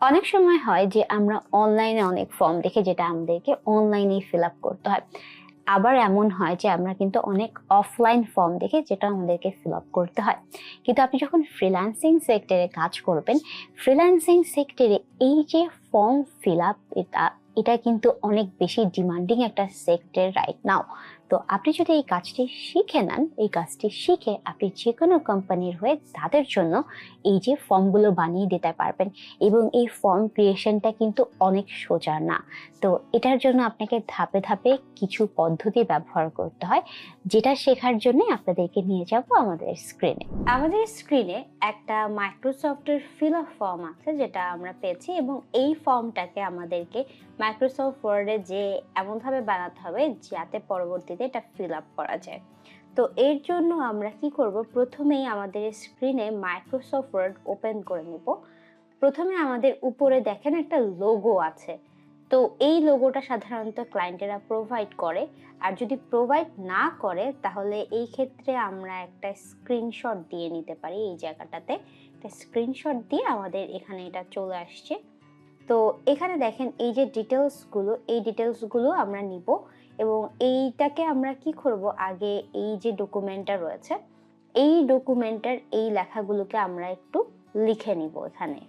অনেক সময় হয় যে আমরা অনলাইনে অনেক ফর্ম দেখে যেটা আমাদেরকে অনলাইনে ফিল আপ করতে হয়। আবার এমন হয় যে আমরা কিন্তু অনেক অফলাইন ফর্ম দেখে যেটা আমাদেরকে ফিল আপ করতে হয়। কিন্তু আপনি যখন ফ্রিল্যান্সিং সেক্টরে কাজ করবেন, ফ্রিল্যান্সিং সেক্টরে এই যে ফর্ম ফিল আপ এটা কিন্তু অনেক বেশি ডিমান্ডিং একটা সেক্টর রাইট নাও। তো আপনি যদি এই কাজটি শিখে নেন, এই কাজটি শিখে আপনি যে কোনো কোম্পানির হয়ে তাদের জন্য এই যে ফর্মগুলো বানিয়ে দিতে পারবেন। এবং এই ফর্ম ক্রিয়েশনটা কিন্তু অনেক সোজা না। তো এটার জন্য আপনাকে ধাপে ধাপে কিছু পদ্ধতি ব্যবহার করতে হয়, যেটা শেখার জন্য আপনাদেরকে নিয়ে যাব আমাদের স্ক্রিনে। আমাদের স্ক্রিনে একটা মাইক্রোসফটের ফিল আপ ফর্ম আছে যেটা আমরা পেয়েছি, এবং এই ফর্মটাকে আমাদেরকে মাইক্রোসফট ওয়ার্ডে যে এমনভাবে বানাতে হবে যাতে পরবর্তীতে এটা ফিল আপ করা যায়। তো এর জন্য আমরা কি করব, প্রথমেই আমাদের স্ক্রিনে মাইক্রোসফট ওয়ার্ড ওপেন করে নিব। প্রথমে আমাদের উপরে দেখেন একটা লোগো আছে। তো এই লোগোটা সাধারণত ক্লায়েন্টেরা প্রোভাইড করে, আর যদি প্রোভাইড না করে তাহলে এই ক্ষেত্রে আমরা একটা স্ক্রিনশট দিয়ে নিতে পারি। এই জায়গাটাতে একটা স্ক্রিনশট দিয়ে আমাদের এখানে এটা চলে আসছে। তো এখানে দেখেন এই যে ডিটেলসগুলো, এই ডিটেলসগুলো আমরা নিব, এবং এইটাকে আমরা কি করব, আগে এই যে ডকুমেন্টটা রয়েছে এই ডকুমেন্টের এই লেখাগুলোকে আমরা একটু লিখে নিব। এখানে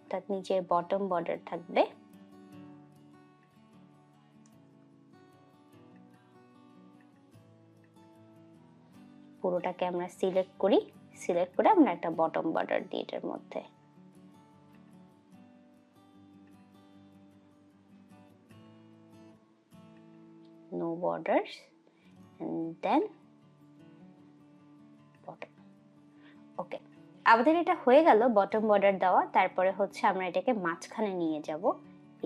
তার নিচে বটম বর্ডার থাকবে। পুরোটাকে আমরা সিলেক্ট করি, সিলেক্ট করে আমরা একটা বটম বর্ডার দিই এটার মধ্যে। No borders and then bottom. Okay, আমাদের এটা হয়ে গেল বটম বর্ডার দেওয়া। তারপরে হচ্ছে আমরা এটাকে মাঝখানে নিয়ে যাব,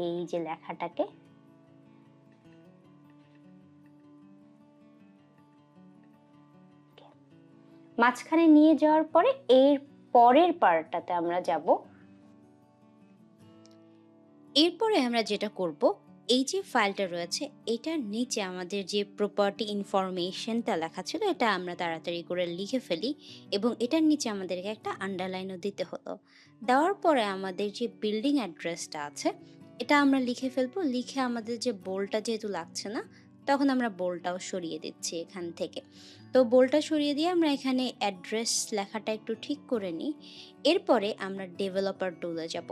এই যে লেখাটাকে। মাঝখানে নিয়ে যাওয়ার পরে এর পরের পার্টটাতে আমরা যাব। এরপরে আমরা যেটা করব, এই যে ফাইলটা রয়েছে এটার নিচে আমাদের যে প্রপার্টি ইনফরমেশনটা লেখা ছিল এটা আমরা তাড়াতাড়ি করে লিখে ফেলি, এবং এটার নিচে আমাদেরকে একটা আন্ডারলাইনও দিতে হলো। দেওয়ার পরে আমাদের যে বিল্ডিং অ্যাড্রেসটা আছে এটা আমরা লিখে ফেলবো। লিখে আমাদের যে বোল্ডটা যেহেতু লাগছে না, তখন আমরা বোল্ডটাও সরিয়ে দিচ্ছি এখান থেকে। তো বোল্ডটা সরিয়ে দিয়ে আমরা এখানে অ্যাড্রেস লেখাটা একটু ঠিক করে নিই। এরপরে আমরা ডেভেলপার টুলে যাব।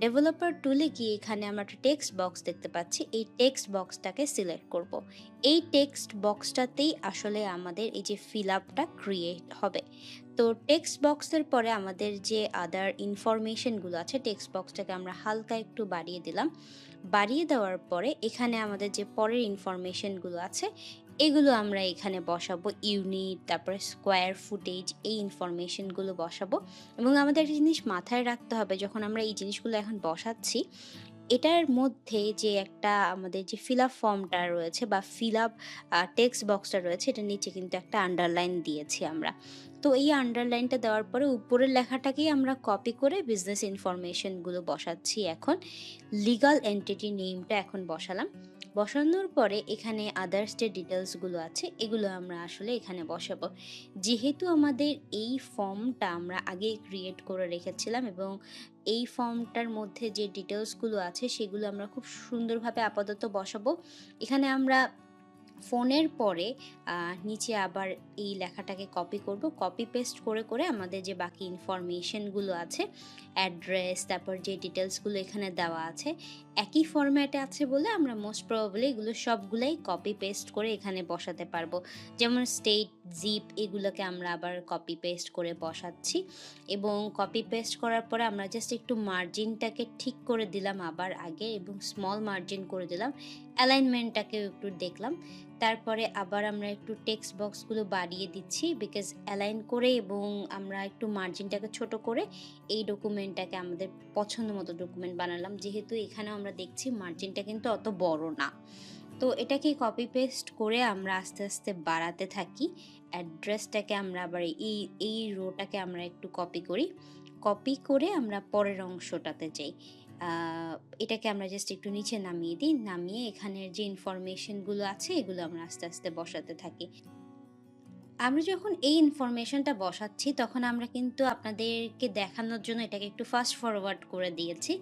ডেভেলপার টুলে গিয়ে এখানে আমরা একটা টেক্সট বক্স দেখতে পাচ্ছি, এই টেক্সট বক্সটাকে সিলেক্ট করব। এই টেক্সট বক্সটাতেই আসলে আমাদের এই যে ফিল আপটা ক্রিয়েট হবে। তো টেক্সট বক্সের পরে আমাদের যে আদার ইনফরমেশনগুলো আছে, টেক্সট বক্সটাকে আমরা হালকা একটু বাড়িয়ে দিলাম। বাড়িয়ে দেওয়ার পরে এখানে আমাদের যে পরের ইনফরমেশনগুলো আছে এগুলো আমরা এখানে বসাবো। ইউনিট, তারপরে স্কোয়ার ফুটেজ, এই ইনফরমেশনগুলো বসাবো। এবং আমাদের একটা জিনিস মাথায় রাখতে হবে, যখন আমরা এই জিনিসগুলো এখন বসাচ্ছি এটার মধ্যে যে একটা আমাদের যে ফিল আপ ফর্মটা রয়েছে বা ফিল আপ টেক্সট বক্সটা রয়েছে এটার নিচে কিন্তু একটা আন্ডারলাইন দিয়েছি আমরা। তো এই আন্ডারলাইনটা দেওয়ার পরে উপরের লেখাটাকেই আমরা কপি করে বিজনেস ইনফরমেশনগুলো বসাচ্ছি। এখন লিগাল এন্টিটি নেমটা এখন বসালাম। বসানোর পরে এখানে আদার্স যে ডিটেলসগুলো আছে এগুলো আমরা আসলে এখানে বসাবো। যেহেতু আমাদের এই ফর্মটা আমরা আগেই ক্রিয়েট করে রেখেছিলাম, এবং এই ফর্মটার মধ্যে যে ডিটেলসগুলো আছে সেগুলো আমরা খুব সুন্দরভাবে আপাতত বসাবো। এখানে আমরা ফোনের পরে নিচে আবার এই লেখাটাকে কপি করব। কপি পেস্ট করে করে আমাদের যে বাকি ইনফরমেশনগুলো আছে, অ্যাড্রেস, তারপর যে ডিটেলসগুলো এখানে দেওয়া আছে একই ফরম্যাটে আছে বলে আমরা মোস্ট প্রবাবলি এগুলো সবগুলাই কপি পেস্ট করে এখানে বসাতে পারবো। যেমন স্টেট, জিপ, এগুলোকে আমরা আবার কপি পেস্ট করে বসাচ্ছি। এবং কপি পেস্ট করার পরে আমরা জাস্ট একটু মার্জিনটাকে ঠিক করে দিলাম আবার আগে, এবং স্মল মার্জিন করে দিলাম। অ্যালাইনমেন্টটাকেও একটু দেখলাম। তারপরে আবার আমরা একটু টেক্সট বক্সগুলো বাড়িয়ে দিচ্ছি বিকজ অ্যালাইন করে, এবং আমরা একটু মার্জিনটাকে ছোট করে এই ডকুমেন্টটাকে আমাদের পছন্দ মতো ডকুমেন্ট বানালাম। যেহেতু এখানেও আমরা দেখছি মার্জিনটা কিন্তু অত বড় না, তো এটাকে কপি পেস্ট করে আমরা আস্তে আস্তে বাড়াতে থাকি। অ্যাড্রেসটাকে আমরা আবার এই এই রোটাকে আমরা একটু কপি করি। কপি করে আমরা পরের অংশটাতে যাই। এটাকে আমরা জাস্ট একটু নিচে নামিয়ে দিই। নামিয়ে এখানের যে ইনফরমেশনগুলো আছে এগুলো আমরা আস্তে আস্তে বসাতে থাকি। আমরা যখন এই ইনফরমেশনটা বসাচ্ছি তখন আমরা কিন্তু আপনাদেরকে দেখানোর জন্য এটাকে একটু ফাস্ট ফরওয়ার্ড করে দিয়েছি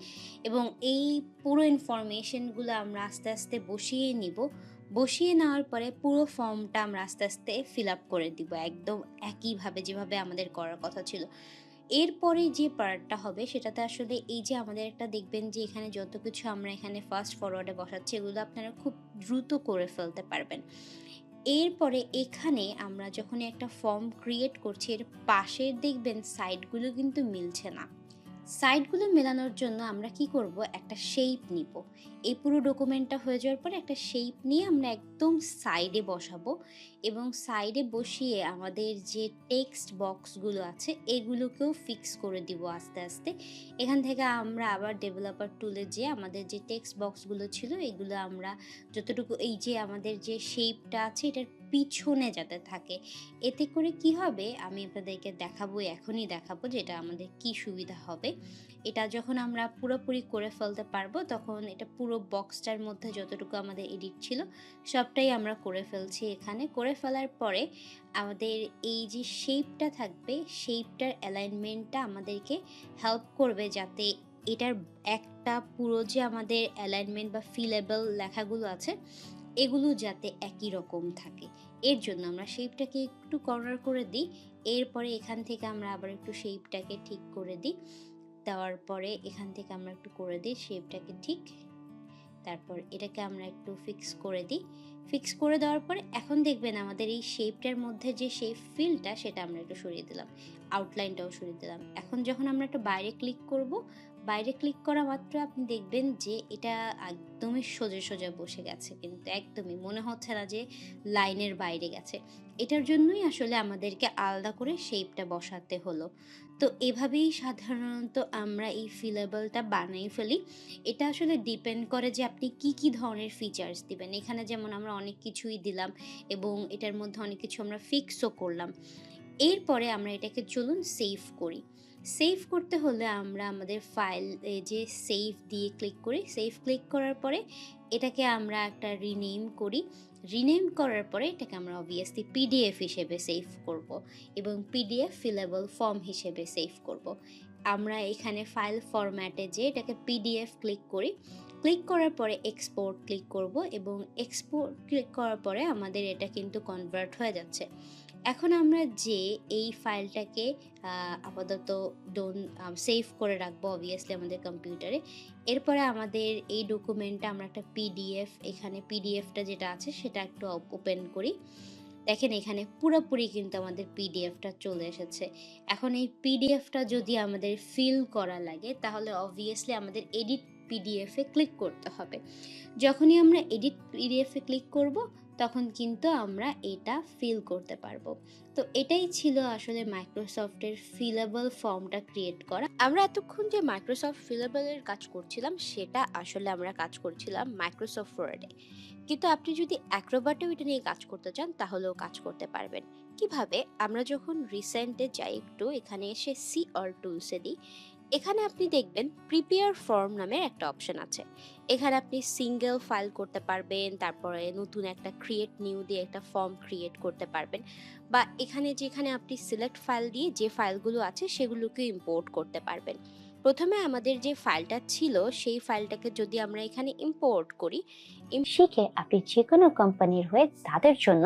এবং এই পুরো ইনফরমেশনগুলো আমরা আস্তে আস্তে বসিয়ে নিব। বসিয়ে নেওয়ার পরে পুরো ফর্মটা আমরা আস্তে আস্তে ফিল আপ করে দিব একদম একইভাবে যেভাবে আমাদের করার কথা ছিল। এরপরে যে পার্টটা হবে সেটাতে আসলে এই যে আমাদের একটা দেখবেন যে এখানে যত কিছু আমরা এখানে ফাস্ট ফরওয়ার্ডে বসাচ্ছি এগুলো আপনারা খুব দ্রুত করে ফেলতে পারবেন। এরপরে এখানে আমরা যখন একটা ফর্ম ক্রিয়েট করছি এর পাশের দেখবেন সাইডগুলো কিন্তু মিলছে না। সাইডগুলো মেলানোর জন্য আমরা কি করব, একটা শেপ নিব। এই পুরো ডকুমেন্টটা হয়ে যাওয়ার পরে একটা শেপ নিয়ে আমরা একদম সাইডে বসাবো এবং সাইডে বসিয়ে আমাদের যে টেক্সট বক্সগুলো আছে এগুলোকেও ফিক্স করে দিব আস্তে আস্তে। এখান থেকে আমরা আবার ডেভেলপার টুলে যেয়ে আমাদের যে টেক্সট বক্সগুলো ছিল এগুলো আমরা যতটুকু এই যে আমাদের যে শেপটা আছে এটার পিছনে যাতে থাকে, এতে করে কি হবে আমি আপনাদেরকে দেখাবো, এখনই দেখাবো যে এটা আমাদের কি সুবিধা হবে। এটা যখন আমরা পুরোপুরি করে ফেলতে পারবো তখন এটা পুরো বক্সটার মধ্যে যতটুকু আমাদের এডিট ছিল সবটাই আমরা করে ফেলছি। এখানে করে ফেলার পরে আমাদের এই যে শেপটা থাকবে শেপটার অ্যালাইনমেন্টটা আমাদেরকে হেল্প করবে যাতে এটার একটা পুরো যে আমাদের অ্যালাইনমেন্ট বা ফিলেবল লেখাগুলো আছে এগুলো যাতে একই রকম থাকে। এর জন্য আমরা শেপটাকে একটু কর্নার করে দিই। এরপরে এখান থেকে আমরা আবার একটু শেপটাকে ঠিক করে দিই। দেওয়ার পরে এখান থেকে আমরা একটু করে দিই শেপটাকে ঠিক। তারপর এটাকে আমরা একটু ফিক্স করে দিই। ফিক্স করে দেওয়ার পরে এখন দেখবেন আমাদের এই শেপটার মধ্যে যে শেপ ফিলটা সেটা আমরা একটু সরিয়ে দিলাম। আউটলাইনটাও সরিয়ে দিলাম। এখন যখন আমরা একটু বাইরে ক্লিক করব, বাইরে ক্লিক করা মাত্র আপনি দেখবেন যে এটা একদমই সোজা সোজা বসে গেছে, কিন্তু একদমই মনে হচ্ছে না যে লাইনের বাইরে গেছে। এটার জন্যই আসলে আমাদেরকে আলাদা করে শেপটা বসাতে হলো। তো এভাবেই সাধারণত আমরা এই ফিলেবলটা বানিয়ে ফেলি। এটা আসলে ডিপেন্ড করে যে আপনি কি কি ধরনের ফিচার্স দিবেন। এখানে যেমন আমরা অনেক কিছুই দিলাম এবং এটার মধ্যে অনেক কিছু আমরা ফিক্সও করলাম। এরপরে আমরা এটাকে চলুন সেভ করি। সেভ করতে হলে আমরা আমাদের ফাইল যে সেভ দিয়ে ক্লিক করি। সেভ ক্লিক করার পরে এটাকে আমরা একটা রিনেম করি। রিনেম করার পরে এটাকে আমরা অবভিয়াসলি পিডিএফ হিসেবে সেভ করব এবং পিডিএফ ফিলেবল ফর্ম হিসেবে সেভ করব। আমরা এখানে ফাইল ফরম্যাটে যেয়ে এটাকে পিডিএফ ক্লিক করি। ক্লিক করার পরে এক্সপোর্ট ক্লিক করব এবং এক্সপোর্ট ক্লিক করার পরে আমাদের এটা কিন্তু কনভার্ট হয়ে যাচ্ছে। এখন আমরা যে এই ফাইলটাকে আপাতত সেভ করে রাখবো অবভিয়াসলি আমাদের কম্পিউটারে। এরপরে আমাদের এই ডকুমেন্টটা আমরা একটা পিডিএফ, এখানে পিডিএফটা যেটা আছে সেটা একটু ওপেন করি। দেখেন এখানে পুরোপুরি কিন্তু আমাদের পিডিএফটা চলে এসেছে। এখন এই পিডিএফটা যদি আমাদের ফিল করা লাগে তাহলে অবভিয়াসলি আমাদের এডিট পিডিএফে ক্লিক করতে হবে। যখনই আমরা এডিট পিডিএফে ক্লিক করব তখন কিন্তু আমরা এটা ফিল করতে পারবো। তো এটাই ছিল আসলে মাইক্রোসফটের ফিলেবল ফর্মটা ক্রিয়েট করা। আমরা এতক্ষণ যে মাইক্রোসফট ফিলেবলের কাজ করছিলাম সেটা আসলে আমরা কাজ করছিলাম মাইক্রোসফট ওয়ার্ডে, কিন্তু আপনি যদি অ্যাক্রোবাটেও এটা নিয়ে কাজ করতে চান তাহলেও কাজ করতে পারবেন। কিভাবে? আমরা যখন রিসেন্টে যাই একটু এখানে এসে সি অল টুলসে দিই, এখানে আপনি দেখবেন প্রিপেয়ার ফর্ম নামের একটা অপশন আছে। এখানে আপনি সিঙ্গেল ফাইল করতে পারবেন, তারপরে নতুন একটা ক্রিয়েট নিউ দিয়ে একটা ফর্ম ক্রিয়েট করতে পারবেন, বা এখানে যেখানে আপনি সিলেক্ট ফাইল দিয়ে যে ফাইলগুলো আছে সেগুলোকে ইম্পোর্ট করতে পারবেন। প্রথমে আমাদের যে ফাইলটা ছিল সেই ফাইলটাকে যদি আমরা এখানে ইম্পোর্ট করি, শিখে আপনি যে কোনো কোম্পানির হয়ে তাদের জন্য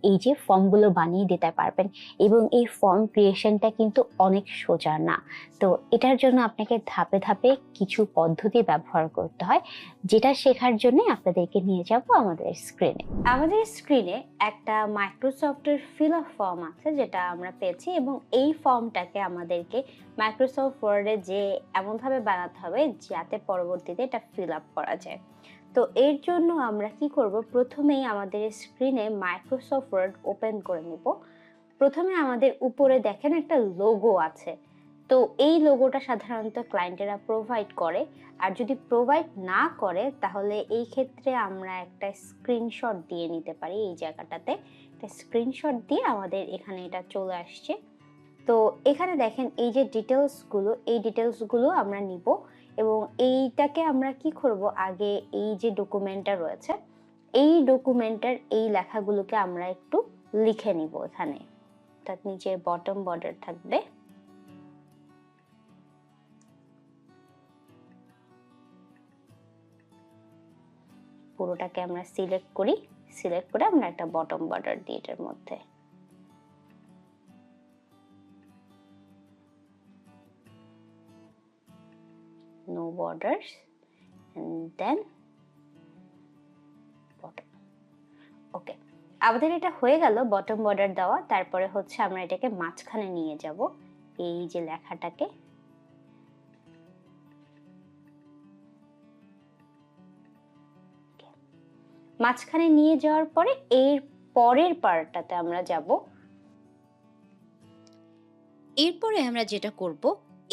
এই যে ফর্মগুলো বানিয়ে দিতে পারবেন। এবং এই ফর্ম ক্রিয়েশনটা কিন্তু অনেক সোজা না। তো এটার জন্য আপনাকে ধাপে ধাপে কিছু পদ্ধতি ব্যবহার করতে হয়, যেটা শেখার জন্য আপনাদেরকে নিয়ে যাব আমাদের স্ক্রিনে। আমাদের স্ক্রিনে একটা মাইক্রোসফটের ফিল আপ ফর্ম আছে যেটা আমরা পেয়েছি, এবং এই ফর্মটাকে আমাদেরকে মাইক্রোসফট ওয়ার্ডে যে এমনভাবে বানাতে হবে যাতে পরবর্তীতে এটা ফিল আপ করা যায়। তো এর জন্য আমরা কি করব, প্রথমেই আমাদের স্ক্রিনে মাইক্রোসফট ওয়ার্ড ওপেন করে নিব। প্রথমে আমাদের উপরে দেখেন একটা লোগো আছে। তো এই লোগোটা সাধারণত ক্লায়েন্টেরা প্রোভাইড করে, আর যদি প্রোভাইড না করে তাহলে এই ক্ষেত্রে আমরা একটা স্ক্রিনশট দিয়ে নিতে পারি। এই জায়গাটাতে একটা স্ক্রিনশট দিয়ে আমাদের এখানে এটা চলে আসছে। তো এখানে দেখেন এই যে ডিটেলসগুলো, এই ডিটেলসগুলো আমরা নিব এবং এইটাকে আমরা কি করব, আগে এই যে ডকুমেন্টটা রয়েছে এই ডকুমেন্টের এই লেখাগুলোকে আমরা একটু লিখে নিব এখানে। অর্থাৎ নিচের বটম বর্ডার থাকবে। পুরোটাকে আমরা সিলেক্ট করি, সিলেক্ট করে আমরা একটা বটম বর্ডার দিই এটার মধ্যে। No borders and then bottom. Okay, আমাদের এটা হয়ে গেল বটম বর্ডার দেওয়া। তারপরে হচ্ছে আমরা এটাকে মাঝখানে নিয়ে যাব, এই যে লেখাটাকে মাঝখানে নিয়ে যাওয়ার পরে এর পরের পার্টটাতে আমরা যাব। এরপরে আমরা যেটা করব,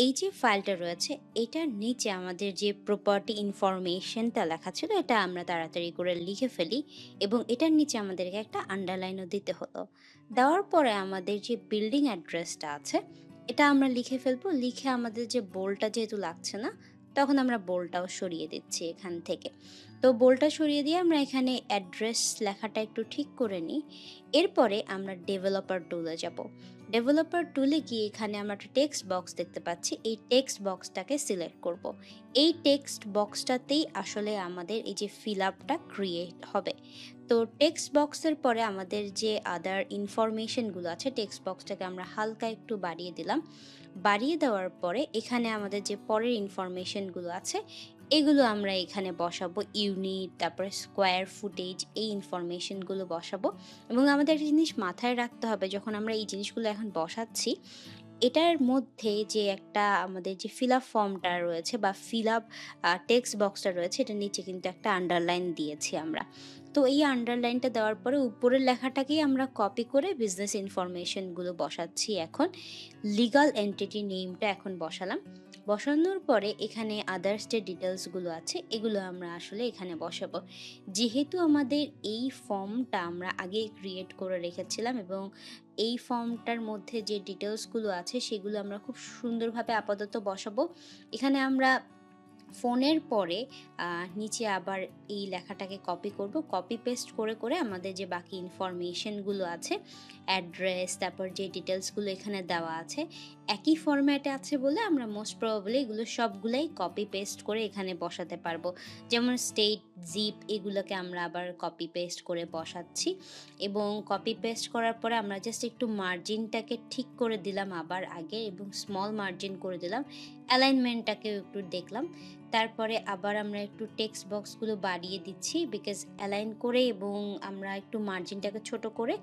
এই যে ফাইলটা রয়েছে এটার নিচে আমাদের যে প্রপার্টি ইনফরমেশনটা লেখা ছিল এটা আমরা তাড়াতাড়ি করে লিখে ফেলি এবং এটার নিচে আমাদেরকে একটা আন্ডারলাইনও দিতে হলো। দেওয়ার পরে আমাদের যে বিল্ডিং অ্যাড্রেসটা আছে এটা আমরা লিখে ফেলবো। লিখে আমাদের যে বোল্ডটা যেহেতু লাগছে না, তখন আমরা বোল্ডটাও সরিয়ে দিচ্ছি এখান থেকে। তো বোল্ডটা সরিয়ে দিয়ে আমরা এখানে অ্যাড্রেস লেখাটা একটু ঠিক করে নিই। এরপরে আমরা ডেভেলপার টুলে যাব। ডেভেলপার টুলে গিয়ে এখানে আমরা একটা টেক্সট বক্স দেখতে পাচ্ছি, এই টেক্সট বক্সটাকে সিলেক্ট করব। এই টেক্সট বক্সটাতেই আসলে আমাদের এই যে ফিল আপটা ক্রিয়েট হবে। তো টেক্সট বক্সের পরে আমাদের যে আদার ইনফরমেশনগুলো আছে, টেক্সট বক্সটাকে আমরা হালকা একটু বাড়িয়ে দিলাম। বাড়িয়ে দেওয়ার পরে এখানে আমাদের যে পরের ইনফরমেশনগুলো আছে এগুলো আমরা এখানে বসাবো। ইউনিট, তারপরে স্কোয়ার ফুটেজ, এই ইনফরমেশনগুলো বসাবো। এবং আমাদের একটা জিনিস মাথায় রাখতে হবে, যখন আমরা এই জিনিসগুলো এখন বসাচ্ছি এটার মধ্যে যে একটা আমাদের যে ফিল আপ ফর্মটা রয়েছে বা ফিল আপ টেক্সট বক্সটা রয়েছে এটার নিচে কিন্তু একটা আন্ডারলাইন দিয়েছি আমরা। তো এই আন্ডারলাইনটা দেওয়ার পরে উপরের লেখাটাকেই আমরা কপি করে বিজনেস ইনফরমেশনগুলো বসাচ্ছি। এখন লিগাল এন্টিটি নেমটা এখন বসালাম। বসানোর পরে এখানে আদার্স যে ডিটেলসগুলো আছে এগুলো আমরা আসলে এখানে বসাবো। যেহেতু আমাদের এই ফর্মটা আমরা আগে ক্রিয়েট করে রেখেছিলাম এবং এই ফর্মটার মধ্যে যে ডিটেলসগুলো আছে সেগুলো আমরা খুব সুন্দরভাবে আপাতত বসাবো। এখানে আমরা ফোনের পরে নিচে আবার এই লেখাটাকে কপি করব। কপি পেস্ট করে করে আমাদের যে বাকি ইনফরমেশনগুলো আছে, অ্যাড্রেস, তারপর যে ডিটেলসগুলো এখানে দেওয়া আছে একই ফরম্যাটে আছে বলে আমরা মোস্ট প্রবাবলি এগুলো সবগুলাই কপি পেস্ট করে এখানে বসাতে পারবো। যেমন স্টেট, জিপ, এগুলোকে আমরা আবার কপি পেস্ট করে বসাচ্ছি। এবং কপি পেস্ট করার পরে আমরা জাস্ট একটু মার্জিনটাকে ঠিক করে দিলাম আবার আগে, এবং স্মল মার্জিন করে দিলাম। অ্যালাইনমেন্টটাকেও একটু দেখলাম। তারপরে আবার আমরা একটু টেক্সট বক্সগুলো বাড়িয়ে দিচ্ছি বিকজ অ্যালাইন করে, এবং আমরা একটু মার্জিনটাকে ছোট করে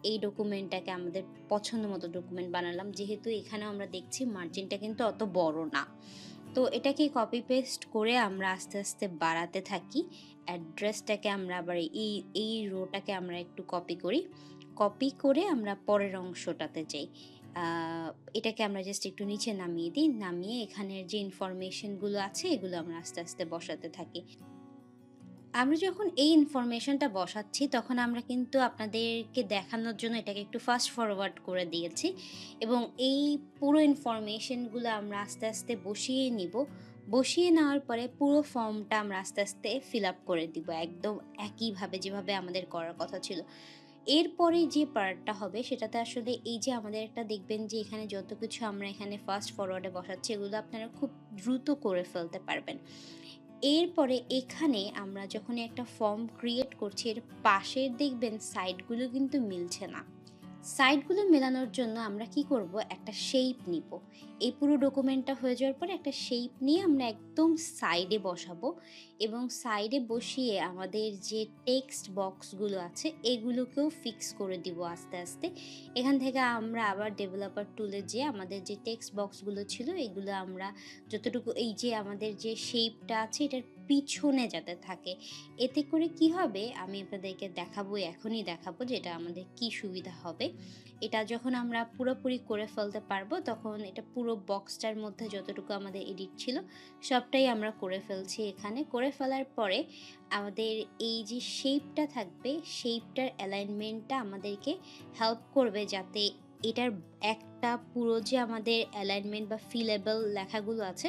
এই ডকুমেন্টটাকে আমাদের পছন্দ মতো ডকুমেন্ট বানালাম। যেহেতু এখানে আমরা দেখছি মার্জিনটা কিন্তু অত বড় না, তো এটাকে কপি পেস্ট করে আমরা আস্তে আস্তে বাড়াতে থাকি। অ্যাড্রেসটাকে আমরা আবার এই রোটাকে আমরা একটু কপি করি। কপি করে আমরা পরের অংশটাতে যাই। এটাকে আমরা জাস্ট একটু নিচে নামিয়ে দিই। নামিয়ে এখানের যে ইনফরমেশনগুলো আছে এগুলো আমরা আস্তে আস্তে বসাতে থাকি। আমরা যখন এই ইনফরমেশনটা বসাচ্ছি তখন আমরা কিন্তু আপনাদেরকে দেখানোর জন্য এটাকে একটু ফাস্ট ফরওয়ার্ড করে দিয়েছি, এবং এই পুরো ইনফরমেশনগুলো আমরা আস্তে আস্তে বসিয়ে নিব। বসিয়ে নেওয়ার পরে পুরো ফর্মটা আমরা আস্তে আস্তে ফিল আপ করে দিব একদম একইভাবে যেভাবে আমাদের করার কথা ছিল। এরপরে যে পার্টটা হবে সেটাতে আসলে এই যে আমাদের একটা দেখবেন যে এখানে যত কিছু আমরা এখানে ফাস্ট ফরওয়ার্ডে বসাচ্ছি এগুলো আপনারা খুব দ্রুত করে ফেলতে পারবেন। এরপরে এখানে আমরা যখন একটা ফর্ম ক্রিয়েট করছি এর পাশের দেখবেন সাইডগুলো কিন্তু মিলছে না। সাইডগুলো মেলানোর জন্য আমরা কি করব, একটা শেপ নিব। এই পুরো ডকুমেন্টটা হয়ে যাওয়ার পরে একটা শেপ নিয়ে আমরা একদম সাইডে বসাবো, এবং সাইডে বসিয়ে আমাদের যে টেক্সট বক্সগুলো আছে এগুলোকেও ফিক্স করে দিব আস্তে আস্তে। এখান থেকে আমরা আবার ডেভেলপার টুলে যেয়ে আমাদের যে টেক্সট বক্সগুলো ছিল এগুলো আমরা যতটুকু এই যে আমাদের যে শেপটা আছে এটার পিছনে যাতে থাকে। এতে করে কি হবে আমি আপনাদেরকে দেখাবো, এখনই দেখাবো যেটা আমাদের কি সুবিধা হবে। এটা যখন আমরা পুরোপুরি করে ফেলতে পারবো তখন এটা পুরো বক্সটার মধ্যে যতটুকু আমাদের এডিট ছিল সবটাই আমরা করে ফেলছি। এখানে করে ফেলার পরে আমাদের এই যে শেপটা থাকবে শেপটার অ্যালাইনমেন্টটা আমাদেরকে হেল্প করবে যাতে এটার একটা পুরো যে আমাদের অ্যালাইনমেন্ট বা ফিলেবল লেখাগুলো আছে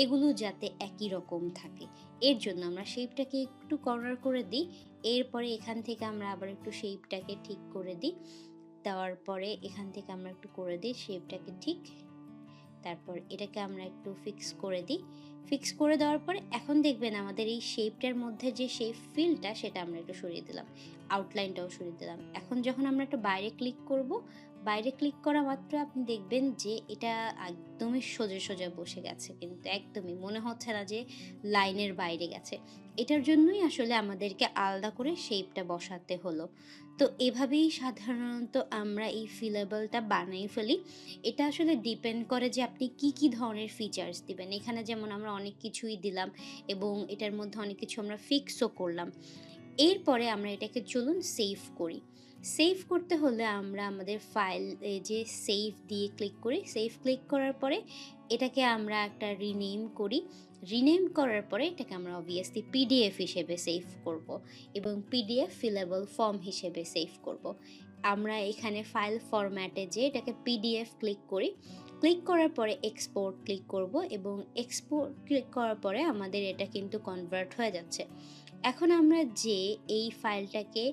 এগুলো যাতে একই রকম থাকে। এর জন্য আমরা শেপটাকে একটু কর্নার করে দিই। এরপরে এখান থেকে আমরা আবার একটু শেপটাকে ঠিক করে দিই। দেওয়ার পরে এখান থেকে আমরা একটু করে দিই শেপটাকে ঠিক। তারপর এটাকে আমরা একটু ফিক্স করে দিই। ফিক্স করে দেওয়ার পরে এখন দেখবেন আমাদের এই শেপটার মধ্যে যে শেপ ফিলটা সেটা আমরা একটু সরিয়ে দিলাম। আউটলাইনটাও সরিয়ে দিলাম। এখন যখন আমরা একটু বাইরে ক্লিক করব, বাইরে ক্লিক করা মাত্র আপনি দেখবেন যে এটা একদমই সোজা, সোজা বসে গেছে, কিন্তু একদমই মনে হচ্ছে না যে লাইনের বাইরে গেছে। এটার জন্যই আসলে আমাদেরকে আলাদা করে শেপটা বসাতে হলো। তো এভাবেই সাধারণত আমরা এই ফিলেবলটা বানিয়ে ফেলি। এটা আসলে ডিপেন্ড করে যে আপনি কি, কি ধরনের ফিচার্স দিবেন। এখানে যেমন আমরা অনেক কিছুই দিলাম এবং এটার মধ্যে অনেক কিছু আমরা ফিক্সও করলাম। এরপরে আমরা এটাকে চলুন সেভ করি। সেভ করতে হলে আমরা আমাদের ফাইল যে সেভ দিয়ে ক্লিক করি। সেভ ক্লিক করার পরে এটাকে আমরা একটা রিনেম করি। রিনেম করার পরে এটাকে আমরা অবভিয়াসলি পিডিএফ হিসেবে সেভ করব এবং পিডিএফ ফিলেবল ফর্ম হিসেবে সেভ করব। আমরা এখানে ফাইল ফরম্যাটে যেয়ে এটাকে পিডিএফ ক্লিক করি। ক্লিক করার পরে এক্সপোর্ট ক্লিক করব এবং এক্সপোর্ট ক্লিক করার পরে আমাদের এটা কিন্তু কনভার্ট হয়ে যাচ্ছে। এখন আমরা যে এই ফাইলটাকে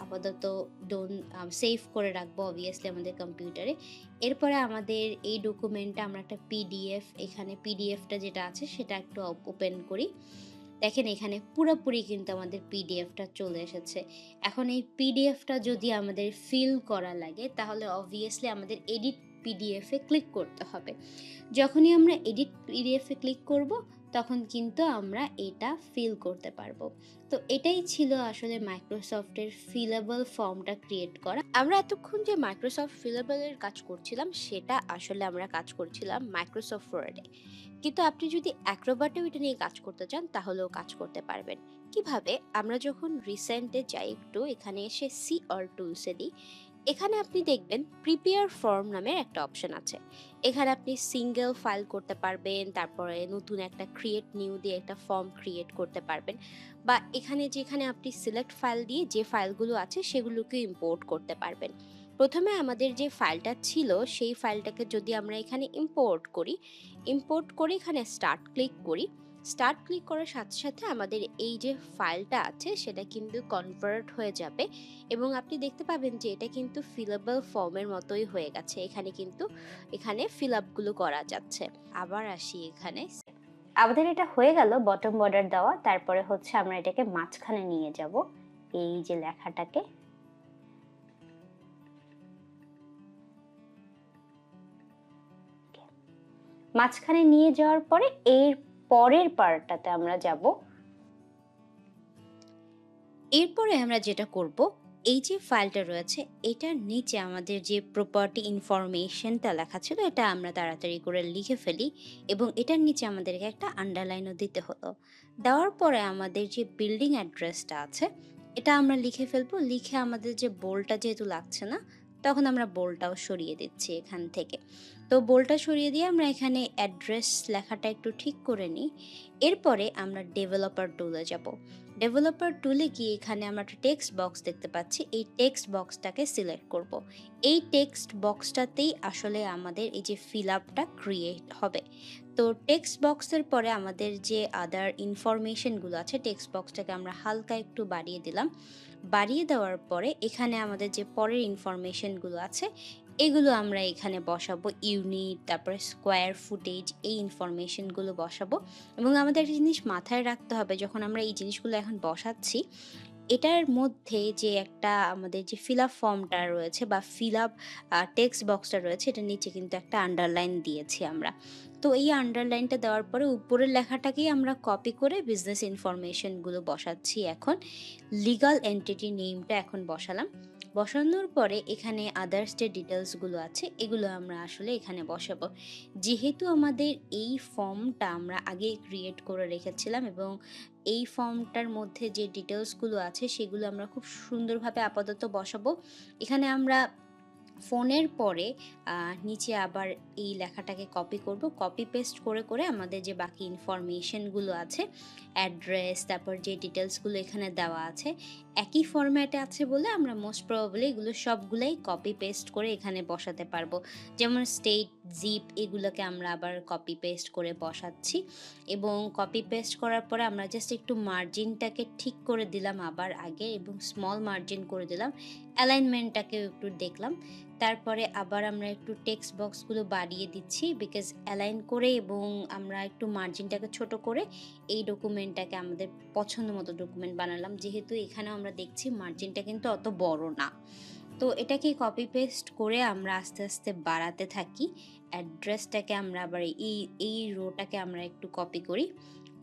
আপাতত সেভ করে রাখবো অবভিয়াসলি আমাদের কম্পিউটারে। এরপরে আমাদের এই ডকুমেন্টটা আমরা একটা পিডিএফ, এখানে পিডিএফটা যেটা আছে সেটা একটু ওপেন করি। দেখেন এখানে পুরোপুরি কিন্তু আমাদের পিডিএফটা চলে এসেছে। এখন এই পিডিএফটা যদি আমাদের ফিল করা লাগে তাহলে অবভিয়াসলি আমাদের এডিট পিডিএফে ক্লিক করতে হবে। যখনই আমরা এডিট পিডিএফে ক্লিক করব তখন কিন্তু আমরা এটা ফিল করতে পারবো। তো এটাই ছিল আসলে মাইক্রোসফটের ফিলেবল ফর্মটা ক্রিয়েট করা। আমরা এতক্ষণ যে মাইক্রোসফট ফিলেবলের কাজ করছিলাম সেটা আসলে আমরা কাজ করছিলাম মাইক্রোসফট ওয়ার্ডে, কিন্তু আপনি যদি অ্যাক্রোবাটেও এটা নিয়ে কাজ করতে চান তাহলেও কাজ করতে পারবেন। কিভাবে? আমরা যখন রিসেন্টে যাই একটু এখানে এসে সি অল টুলসে দিই, এখানে আপনি দেখবেন প্রিপেয়ার ফর্ম নামের একটা অপশন আছে। এখানে আপনি সিঙ্গেল ফাইল করতে পারবেন, তারপরে নতুন একটা ক্রিয়েট নিউ দিয়ে একটা ফর্ম ক্রিয়েট করতে পারবেন, বা এখানে যেখানে আপনি সিলেক্ট ফাইল দিয়ে যে ফাইলগুলো আছে সেগুলোকে ইম্পোর্ট করতে পারবেন। প্রথমে আমাদের যে ফাইলটা ছিল সেই ফাইলটাকে যদি আমরা এখানে ইম্পোর্ট করি, ইম্পোর্ট করে এখানে স্টার্ট ক্লিক করি, স্টার্ট ক্লিক করার সাথে সাথে আমাদের এই যে ফাইলটা আছে সেটা কিন্তু কনভার্ট হয়ে যাবে এবং আপনি দেখতে পাবেন যে এটা কিন্তু ফিলেবল ফর্মের মতোই হয়ে গেছে। এখানে ফিল আপগুলো করা যাচ্ছে। আবার আসি এখানে। আমাদের এটা হয়ে গেল বটম বর্ডার দেওয়া। তারপরে হচ্ছে আমরা এটাকে মাঝখানে নিয়ে যাব, এই যে লেখাটাকে মাঝখানে নিয়ে যাওয়ার পরে এর পরের পার্টটাতে আমরা যাব। এরপরে আমরা যেটা করব, এই যে ফাইলটা রয়েছে এটার নিচে আমাদের যে প্রপার্টি ইনফরমেশনটা লেখা ছিল এটা আমরা তাড়াতাড়ি করে লিখে ফেলি এবং এটার নিচে আমাদেরকে একটা আন্ডারলাইনও দিতে হলো। দেওয়ার পরে আমাদের যে বিল্ডিং অ্যাড্রেসটা আছে এটা আমরা লিখে ফেলবো। লিখে আমাদের যে বোল্ডটা যেহেতু লাগছে না তখন আমরা বোল্ডটাও সরিয়ে দিচ্ছি এখান থেকে। তো বোল্ডটা সরিয়ে দিয়ে আমরা এখানে অ্যাড্রেস লেখাটা একটু ঠিক করে নিই। এরপরে আমরা ডেভেলপার টুলে যাব। ডেভেলপার টুলে গিয়ে এখানে আমরা একটা টেক্সট বক্স দেখতে পাচ্ছি, এই টেক্সট বক্সটাকে সিলেক্ট করব। এই টেক্সট বক্সটাতেই আসলে আমাদের এই যে ফিল আপটা ক্রিয়েট হবে। তো টেক্সট বক্সের পরে আমাদের যে আদার ইনফরমেশনগুলো আছে টেক্সট বক্সটাকে আমরা হালকা একটু বাড়িয়ে দিলাম। বাড়িয়ে দেওয়ার পরে এখানে আমাদের যে পরের ইনফরমেশনগুলো আছে এগুলো আমরা এখানে বসাবো, ইউনিট, তারপরে স্কোয়ার ফুটেজ, এই ইনফরমেশনগুলো বসাবো। এবং আমাদের একটা জিনিস মাথায় রাখতে হবে যখন আমরা এই জিনিসগুলো এখন বসাচ্ছি, এটার মধ্যে যে একটা আমাদের যে ফিল আপ ফর্মটা রয়েছে বা ফিল আপ টেক্সট বক্সটা রয়েছে এটার নিচে কিন্তু একটা আন্ডারলাইন দিয়েছি আমরা। তো এই আন্ডারলাইনটা দেওয়ার পরে উপরের লেখাটাকেই আমরা কপি করে বিজনেস ইনফরমেশনগুলো বসাচ্ছি। এখন লিগাল এন্টিটি নেমটা এখন বসালাম। বসানোর পরে এখানে আদার্স যে ডিটেলসগুলো আছে এগুলো আমরা আসলে এখানে বসাবো। যেহেতু আমাদের এই ফর্মটা আমরা আগে ক্রিয়েট করে রেখেছিলাম এবং এই ফর্মটার মধ্যে যে ডিটেলসগুলো আছে সেগুলো আমরা খুব সুন্দরভাবে আপাতত বসাবো। এখানে আমরা ফোনের পরে নিচে আবার এই লেখাটাকে কপি করব। কপি পেস্ট করে করে আমাদের যে বাকি ইনফরমেশনগুলো আছে, অ্যাড্রেস, তারপর যে ডিটেলসগুলো এখানে দেওয়া আছে একই ফরম্যাটে আছে বলে আমরা মোস্ট প্রবাবলি এগুলো সবগুলাই কপি পেস্ট করে এখানে বসাতে পারবো। যেমন স্টেট, জিপ, এগুলোকে আমরা আবার কপি পেস্ট করে বসাচ্ছি এবং কপি পেস্ট করার পরে আমরা জাস্ট একটু মার্জিনটাকে ঠিক করে দিলাম আবার আগে এবং স্মল মার্জিন করে দিলাম। অ্যালাইনমেন্টটাকেও একটু দেখলাম। তারপরে আবার আমরা একটু টেক্সট বক্সগুলো বাড়িয়ে দিচ্ছি বিকজ অ্যালাইন করে এবং আমরা একটু মার্জিনটাকে ছোট করে এই ডকুমেন্টটাকে আমাদের পছন্দ মতো ডকুমেন্ট বানালাম। যেহেতু এখানেও আমরা দেখছি মার্জিনটা কিন্তু অত বড় না। তো এটাকে কপি পেস্ট করে আমরা আস্তে, আস্তে বাড়াতে থাকি। অ্যাড্রেসটাকে আমরা আবার এই রোটাকে আমরা একটু কপি করি।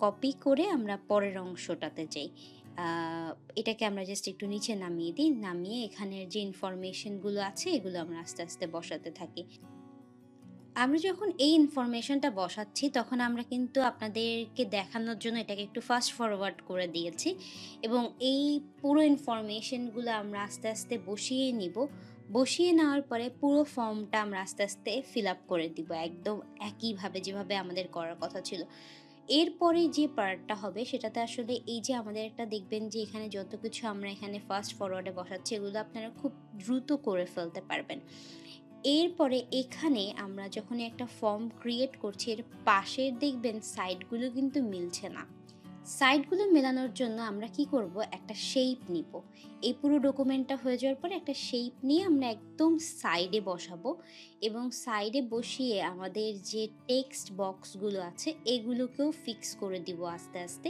কপি করে আমরা পরের অংশটাতে যাই। আ এটাকে আমরা জাস্ট একটু নিচে নামিয়ে দিই। নামিয়ে এখানের যে ইনফরমেশনগুলো আছে এগুলো আমরা আস্তে, আস্তে বসাতে থাকি। আমরা যখন এই ইনফরমেশনটা বসাচ্ছি তখন আমরা কিন্তু আপনাদেরকে দেখানোর জন্য এটাকে একটু ফাস্ট ফরওয়ার্ড করে দিয়েছি এবং এই পুরো ইনফরমেশনগুলো আমরা আস্তে, আস্তে বসিয়ে নিব। বসিয়ে নেওয়ার পরে পুরো ফর্মটা আমরা আস্তে, আস্তে ফিল আপ করে দিব একদম একইভাবে যেভাবে আমাদের করার কথা ছিল। এরপরে যে পার্টটা হবে সেটাতে আসলে এই যে আমাদের একটা দেখবেন যে এখানে যত কিছু আমরা এখানে ফাস্ট ফরওয়ার্ডে বসাচ্ছি এগুলো আপনারা খুব দ্রুত করে ফেলতে পারবেন। এরপরে এখানে আমরা যখন একটা ফর্ম ক্রিয়েট করছি এর পাশের দেখবেন সাইডগুলো কিন্তু মিলছে না। সাইডগুলো মেলানোর জন্য আমরা কি করব, একটা শেপ নিব। এই পুরো ডকুমেন্টটা হয়ে যাওয়ার পরে একটা শেপ নিয়ে আমরা একদম সাইডে বসাবো এবং সাইডে বসিয়ে আমাদের যে টেক্সট বক্সগুলো আছে এগুলোকেও ফিক্স করে দিব আস্তে আস্তে।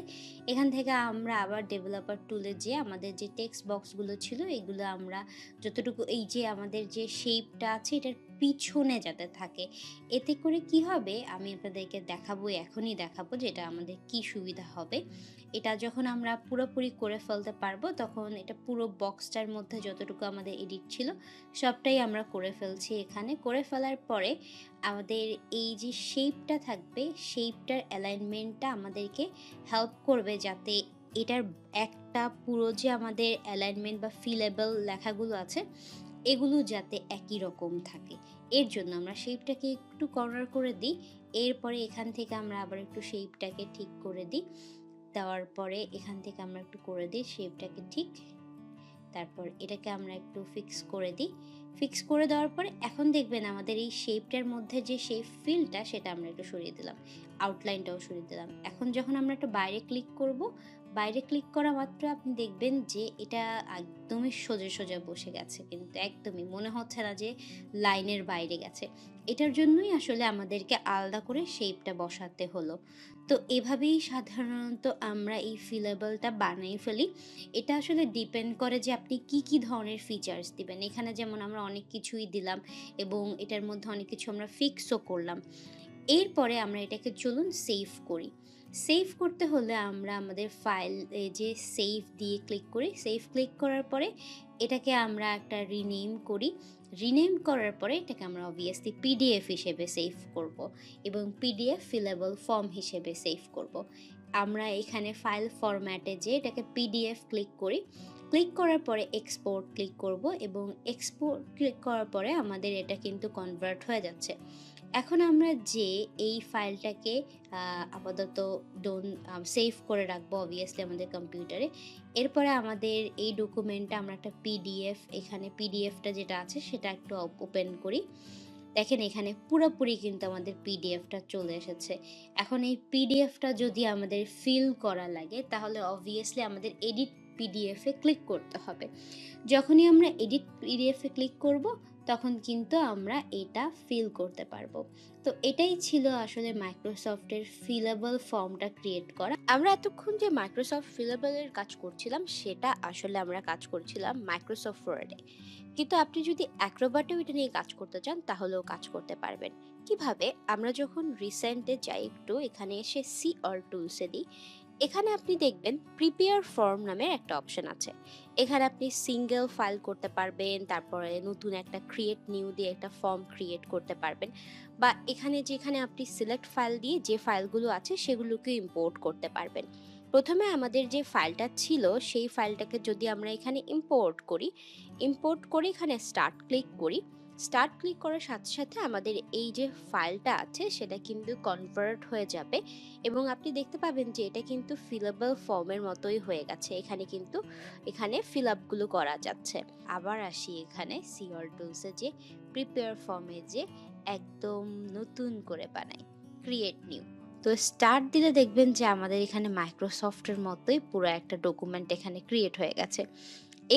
এখান থেকে আমরা আবার ডেভেলপার টুলে যেয়ে আমাদের যে টেক্সট বক্সগুলো ছিল এগুলো আমরা যতটুকু এই যে আমাদের যে শেপটা আছে এটার পিছনে যাতে থাকে। এতে করে কি হবে আমি আপনাদেরকে দেখাবো, এখনই দেখাবো যে এটা আমাদের কি সুবিধা হবে। এটা যখন আমরা পুরোপুরি করে ফেলতে পারবো তখন এটা পুরো বক্সটার মধ্যে যতটুকু আমাদের এডিট ছিল সবটাই আমরা করে ফেলছি। এখানে করে ফেলার পরে আমাদের এই যে শেপটা থাকবে শেপটার অ্যালাইনমেন্টটা আমাদেরকে হেল্প করবে যাতে এটার একটা পুরো যে আমাদের অ্যালাইনমেন্ট বা ফিলেবল লেখাগুলো আছে এগুলো যাতে একই রকম থাকে। এর জন্য আমরা শেপটাকে একটু কর্নার করে দিই। এরপরে এখান থেকে আমরা আবার একটু শেপটাকে ঠিক করে দিই। দেওয়ার পরে এখান থেকে আমরা একটু করে দিই শেপটাকে ঠিক। তারপর এটাকে আমরা একটু ফিক্স করে দিই। ফিক্স করে দেওয়ার পরে এখন দেখবেন আমাদের এই শেপটার মধ্যে যে শেপ ফিলটা সেটা আমরা একটু সরিয়ে দিলাম। আউটলাইনটাও সরিয়ে দিলাম। এখন যখন আমরা একটু বাইরে ক্লিক করব, বাইরে ক্লিক করা মাত্র আপনি দেখবেন যে এটা একদমই সোজা, সোজা বসে গেছে কিন্তু একদমই মনে হচ্ছে না যে লাইনের বাইরে গেছে। এটার জন্যই আসলে আমাদেরকে আলাদা করে শেপটা বসাতে হলো। তো এভাবেই সাধারণত আমরা এই ফিলেবলটা বানিয়ে ফেলি। এটা আসলে ডিপেন্ড করে যে আপনি কি ধরনের ফিচার্স দিবেন। এখানে যেমন আমরা অনেক কিছুই দিলাম এবং এটার মধ্যে অনেক কিছু আমরা ফিক্সও করলাম। এরপরে আমরা এটাকে চলুন সেভ করি। সেভ করতে হলে আমরা আমাদের ফাইল যে সেভ দিয়ে ক্লিক করি। সেভ ক্লিক করার পরে এটাকে আমরা একটা রিনেম করি। রিনেম করার পরে এটাকে আমরা অবভিয়াসলি পিডিএফ হিসেবে সেভ করব এবং পিডিএফ ফিলেবল ফর্ম হিসেবে সেভ করব। আমরা এখানে ফাইল ফরম্যাটে যেয়ে এটাকে পিডিএফ ক্লিক করি। ক্লিক করার পরে এক্সপোর্ট ক্লিক করব এবং এক্সপোর্ট ক্লিক করার পরে আমাদের এটা কিন্তু কনভার্ট হয়ে যাচ্ছে। এখন আমরা যে এই ফাইলটাকে আপাতত সেভ করে রাখবো অবভিয়াসলি আমাদের কম্পিউটারে। এরপরে আমাদের এই ডকুমেন্টটা আমরা একটা পিডিএফ এখানে পিডিএফটা যেটা আছে সেটা একটু ওপেন করি। দেখেন এখানে পুরোপুরি কিন্তু আমাদের পিডিএফটা চলে এসেছে। এখন এই পিডিএফটা যদি আমাদের ফিল করা লাগে তাহলে অবভিয়াসলি আমাদের এডিট পিডিএফে ক্লিক করতে হবে। যখনই আমরা এডিট পিডিএফে ক্লিক করব তখন কিন্তু আমরা এটা ফিল করতে পারবো। তো এটাই ছিল আসলে মাইক্রোসফটের ফিলেবল ফর্মটা ক্রিয়েট করা। আমরা এতক্ষণ যে মাইক্রোসফট ফিলেবলের কাজ করছিলাম সেটা আসলে আমরা কাজ করছিলাম মাইক্রোসফট ওয়ার্ডে। কিন্তু আপনি যদি অ্যাক্রোবাটেও এটা নিয়ে কাজ করতে চান তাহলেও কাজ করতে পারবেন। কিভাবে? আমরা যখন রিসেন্টে যাই একটু এখানে এসে সি অর টুলসে দিই, এখানে আপনি দেখবেন প্রিপেয়ার ফর্ম নামের একটা অপশন আছে। এখানে আপনি সিঙ্গেল ফাইল করতে পারবেন, তারপরে নতুন একটা ক্রিয়েট নিউ দিয়ে একটা ফর্ম ক্রিয়েট করতে পারবেন, বা এখানে যেখানে আপনি সিলেক্ট ফাইল দিয়ে যে ফাইলগুলো আছে সেগুলোকে ইম্পোর্ট করতে পারবেন। প্রথমে আমাদের যে ফাইলটা ছিল সেই ফাইলটাকে যদি আমরা এখানে ইম্পোর্ট করি, ইম্পোর্ট করে এখানে স্টার্ট ক্লিক করি, স্টার্ট ক্লিক করার সাথে সাথে আমাদের এই যে ফাইলটা আছে সেটা কিন্তু কনভার্ট হয়ে যাবে এবং আপনি দেখতে পাবেন যে এটা কিন্তু ফিলেবল ফর্মের মতোই হয়ে গেছে। এখানে ফিল আপগুলো করা যাচ্ছে। আবার আসি এখানে সিওর টুলসে যে প্রিপেয়ার ফর্মে যে একদম নতুন করে বানাই ক্রিয়েট নিউ। তো স্টার্ট দিলে দেখবেন যে আমাদের এখানে মাইক্রোসফটের মতোই পুরো একটা ডকুমেন্ট এখানে ক্রিয়েট হয়ে গেছে।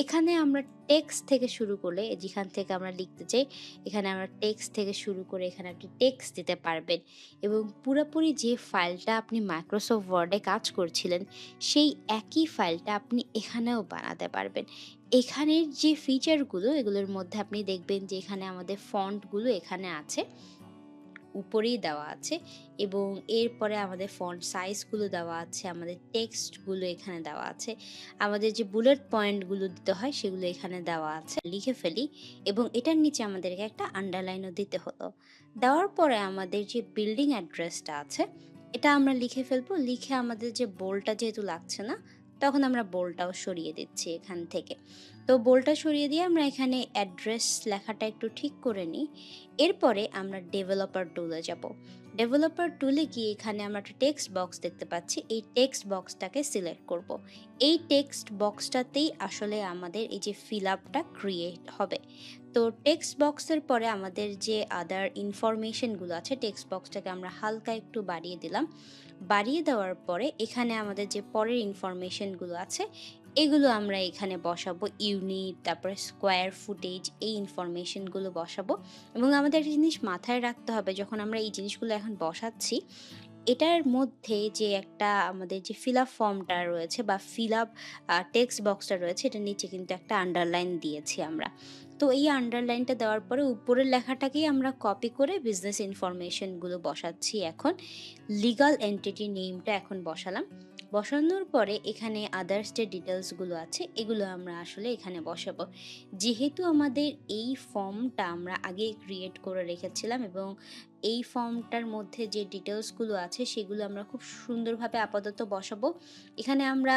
এখানে আমরা টেক্সট থেকে শুরু করলে যেখান থেকে আমরা লিখতে চাই, এখানে আমরা টেক্সট থেকে শুরু করে এখানে আপনি টেক্সট দিতে পারবেন এবং পুরোপুরি যে ফাইলটা আপনি মাইক্রোসফট ওয়ার্ডে কাজ করছিলেন, সেই একই ফাইলটা আপনি এখানেও বানাতে পারবেন। এখানের যে ফিচারগুলো, এগুলোর মধ্যে আপনি দেখবেন যে এখানে আমাদের ফন্টগুলো এখানে আছে, উপরেই দেওয়া আছে এবং এরপরে আমাদের ফন্ট সাইজগুলো দেওয়া আছে, আমাদের টেক্সটগুলো এখানে দেওয়া আছে, আমাদের যে বুলেট পয়েন্টগুলো দিতে হয় সেগুলো এখানে দেওয়া আছে। লিখে ফেলি এবং এটার নিচে আমাদেরকে একটা আন্ডারলাইনও দিতে হতো। দেওয়ার পরে আমাদের যে বিল্ডিং অ্যাড্রেসটা আছে এটা আমরা লিখে ফেলবো। লিখে আমাদের যে বোল্ডটা যেহেতু লাগছে না, তখন আমরা বোল্ডটাও সরিয়ে দিচ্ছি এখান থেকে। তো বোল্ডটা সরিয়ে দিয়ে আমরা এখানে অ্যাড্রেস লেখাটা একটু ঠিক করে নিই। এরপরে আমরা ডেভেলপার টুলে যাব। ডেভেলপার টুলে গিয়ে এখানে আমরা একটা টেক্সট বক্স দেখতে পাচ্ছি। এই টেক্সট বক্সটাকে সিলেক্ট করব। এই টেক্সট বক্সটাতেই আসলে আমাদের এই যে ফিল আপটা ক্রিয়েট হবে। তো টেক্সট বক্সের পরে আমাদের যে আদার ইনফরমেশনগুলো আছে, টেক্সট বক্সটাকে আমরা হালকা একটু বাড়িয়ে দিলাম। বাড়িয়ে দেওয়ার পরে এখানে আমাদের যে পরের ইনফরমেশনগুলো আছে এগুলো আমরা এখানে বসাবো। ইউনিট, তারপরে স্কোয়ার ফুটেজ, এই ইনফরমেশনগুলো বসাবো। এবং আমাদের একটা জিনিস মাথায় রাখতে হবে, যখন আমরা এই জিনিসগুলো এখন বসাচ্ছি, এটার মধ্যে যে একটা আমাদের যে ফিল আপ ফর্মটা রয়েছে বা ফিল আপ টেক্সট বক্সটা রয়েছে, এটার নিচে কিন্তু একটা আন্ডারলাইন দিয়েছি আমরা। তো এই আন্ডারলাইনটা দেওয়ার পরে উপরের লেখাটাকেই আমরা কপি করে বিজনেস ইনফরমেশনগুলো বসাচ্ছি এখন। লিগাল এন্টিটি নেমটা এখন বসালাম। বসানোর পরে এখানে আদার্স যে ডিটেলসগুলো আছে এগুলো আমরা আসলে এখানে বসাবো। যেহেতু আমাদের এই ফর্মটা আমরা আগে ক্রিয়েট করে রেখেছিলাম এবং এই ফর্মটার মধ্যে যে ডিটেলসগুলো আছে সেগুলো আমরা খুব সুন্দরভাবে আপাতত বসাবো। এখানে আমরা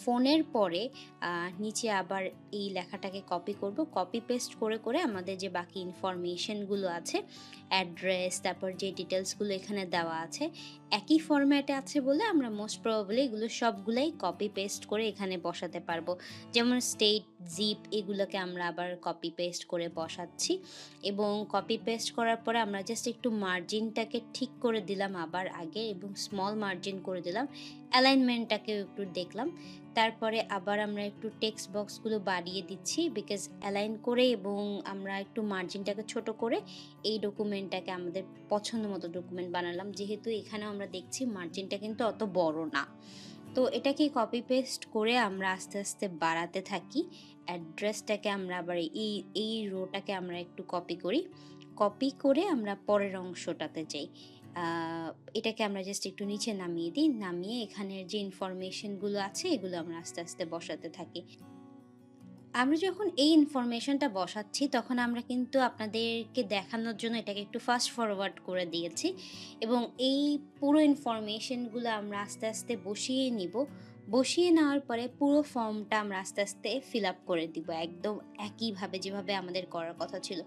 ফোনের পরে নিচে আবার এই লেখাটাকে কপি করব। কপি পেস্ট করে করে আমাদের যে বাকি ইনফরমেশনগুলো আছে, অ্যাড্রেস, তারপর যে ডিটেলসগুলো এখানে দেওয়া আছে, একই ফরম্যাটে আছে বলে আমরা মোস্ট প্রবাবলি এগুলো সবগুলাই কপি পেস্ট করে এখানে বসাতে পারবো। যেমন স্টেট, জিপ, এগুলোকে আমরা আবার কপি পেস্ট করে বসাচ্ছি এবং কপি পেস্ট করার পরে আমরা জাস্ট একটু মার্জিনটাকে ঠিক করে দিলাম আবার আগে এবং স্মল মার্জিন করে দিলাম। অ্যালাইনমেন্টটাকেও একটু দেখলাম। তারপরে আবার আমরা একটু টেক্সট বক্সগুলো বাড়িয়ে দিচ্ছি বিকজ অ্যালাইন করে এবং আমরা একটু মার্জিনটাকে ছোট করে এই ডকুমেন্টটাকে আমাদের পছন্দ মতো ডকুমেন্ট বানালাম। যেহেতু এখানে আমরা দেখছি মার্জিনটা কিন্তু অত বড় না, তো এটাকে কপি পেস্ট করে আমরা আস্তে আস্তে বাড়াতে থাকি। অ্যাড্রেসটাকে আমরা আবার এই রোটাকে আমরা একটু কপি করি। কপি করে আমরা পরের অংশটাতে যাই। এটাকে আমরা জাস্ট একটু নিচে নামিয়ে দিই। নামিয়ে এখানের যে ইনফরমেশনগুলো আছে এগুলো আমরা আস্তে আস্তে বসাতে থাকি। আমরা যখন এই ইনফরমেশনটা বসাচ্ছি তখন আমরা কিন্তু আপনাদেরকে দেখানোর জন্য এটাকে একটু ফাস্ট ফরওয়ার্ড করে দিয়েছি এবং এই পুরো ইনফরমেশনগুলো আমরা আস্তে আস্তে বসিয়ে নিব। বসিয়ে নেওয়ার পরে পুরো ফর্মটা আমরা আস্তে আস্তে ফিল আপ করে দিব একদম একইভাবে যেভাবে আমাদের করার কথা ছিল।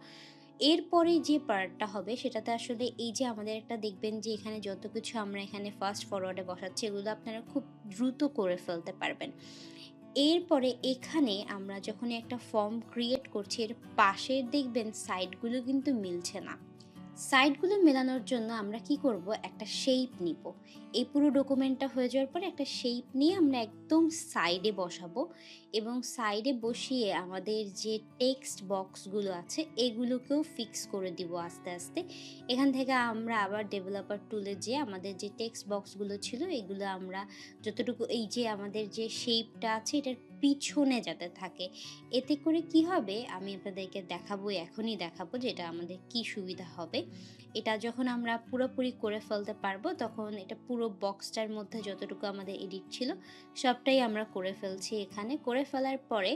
এরপরে যে পার্টটা হবে সেটাতে আসলে এই যে আমাদের একটা দেখবেন যে এখানে যত কিছু আমরা এখানে ফাস্ট ফরওয়ার্ডে বসাচ্ছি এগুলো আপনারা খুব দ্রুত করে ফেলতে পারবেন। এরপরে এখানে আমরা যখন একটা ফর্ম ক্রিয়েট করছি এর পাশের দেখবেন সাইডগুলো কিন্তু মিলছে না। সাইডগুলো মেলানোর জন্য আমরা কি করব, একটা শেপ নিব। এই পুরো ডকুমেন্টটা হয়ে যাওয়ার পরে একটা শেপ নিয়ে আমরা একদম সাইডে বসাবো এবং সাইডে বসিয়ে আমাদের যে টেক্সট বক্সগুলো আছে এগুলোকেও ফিক্স করে দিব আস্তে আস্তে। এখান থেকে আমরা আবার ডেভেলপার টুলে যেয়ে আমাদের যে টেক্সট বক্সগুলো ছিল এগুলো আমরা যতটুকু এই যে আমাদের যে শেপটা আছে এটার পিছনে যাতে থাকে, এতে করে কি হবে আমি আপনাদেরকে দেখাবো, এখনই দেখাবো যে এটা আমাদের কি সুবিধা হবে। এটা যখন আমরা পুরোপুরি করে ফেলতে পারবো তখন এটা পুরো বক্সটার মধ্যে যতটুকু আমাদের এডিট ছিল সবটাই আমরা করে ফেলছি। এখানে করে ফেলার পরে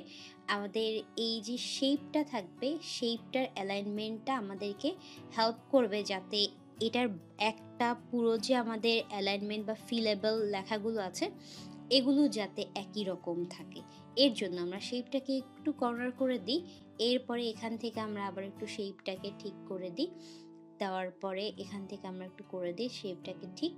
আমাদের এই যে শেপটা থাকবে শেপটার অ্যালাইনমেন্টটা আমাদেরকে হেল্প করবে যাতে এটার একটা পুরো যে আমাদের অ্যালাইনমেন্ট বা ফিলেবল লেখাগুলো আছে এগুলো যাতে একই রকম থাকে। এর জন্য আমরা শেপটাকে একটু কর্নার করে দিই। এরপরে এখান থেকে আমরা আবার একটু শেপটাকে ঠিক করে দিই। দেওয়ার পরে এখান থেকে আমরা একটু করে দিই শেপটাকে ঠিক।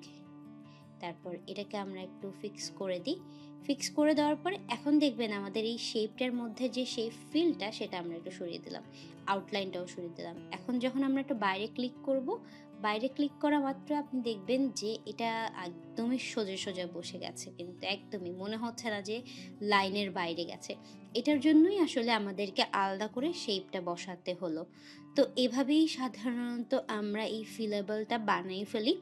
তারপর এটাকে আমরা একটু ফিক্স করে দিই। ফিক্স করে দেওয়ার পরে এখন দেখবেন আমাদের এই শেপটার মধ্যে যে শেপ ফিলটা সেটা আমরা একটু সরিয়ে দিলাম, আউটলাইনটাও সরিয়ে দিলাম। এখন যখন আমরা একটু বাইরে ক্লিক করব, বাইরে ক্লিক করা মাত্র আপনি দেখবেন যে এটা একদমই সোজা সোজা বসে গেছে, কিন্তু একদমই মনে হচ্ছে না যে লাইনের বাইরে গেছে। এটার জন্যই আসলে আমাদেরকে আলাদা করে শেপটা বসাতে হলো। তো এভাবেই সাধারণত আমরা এই ফিলেবলটা বানিয়ে ফেলি।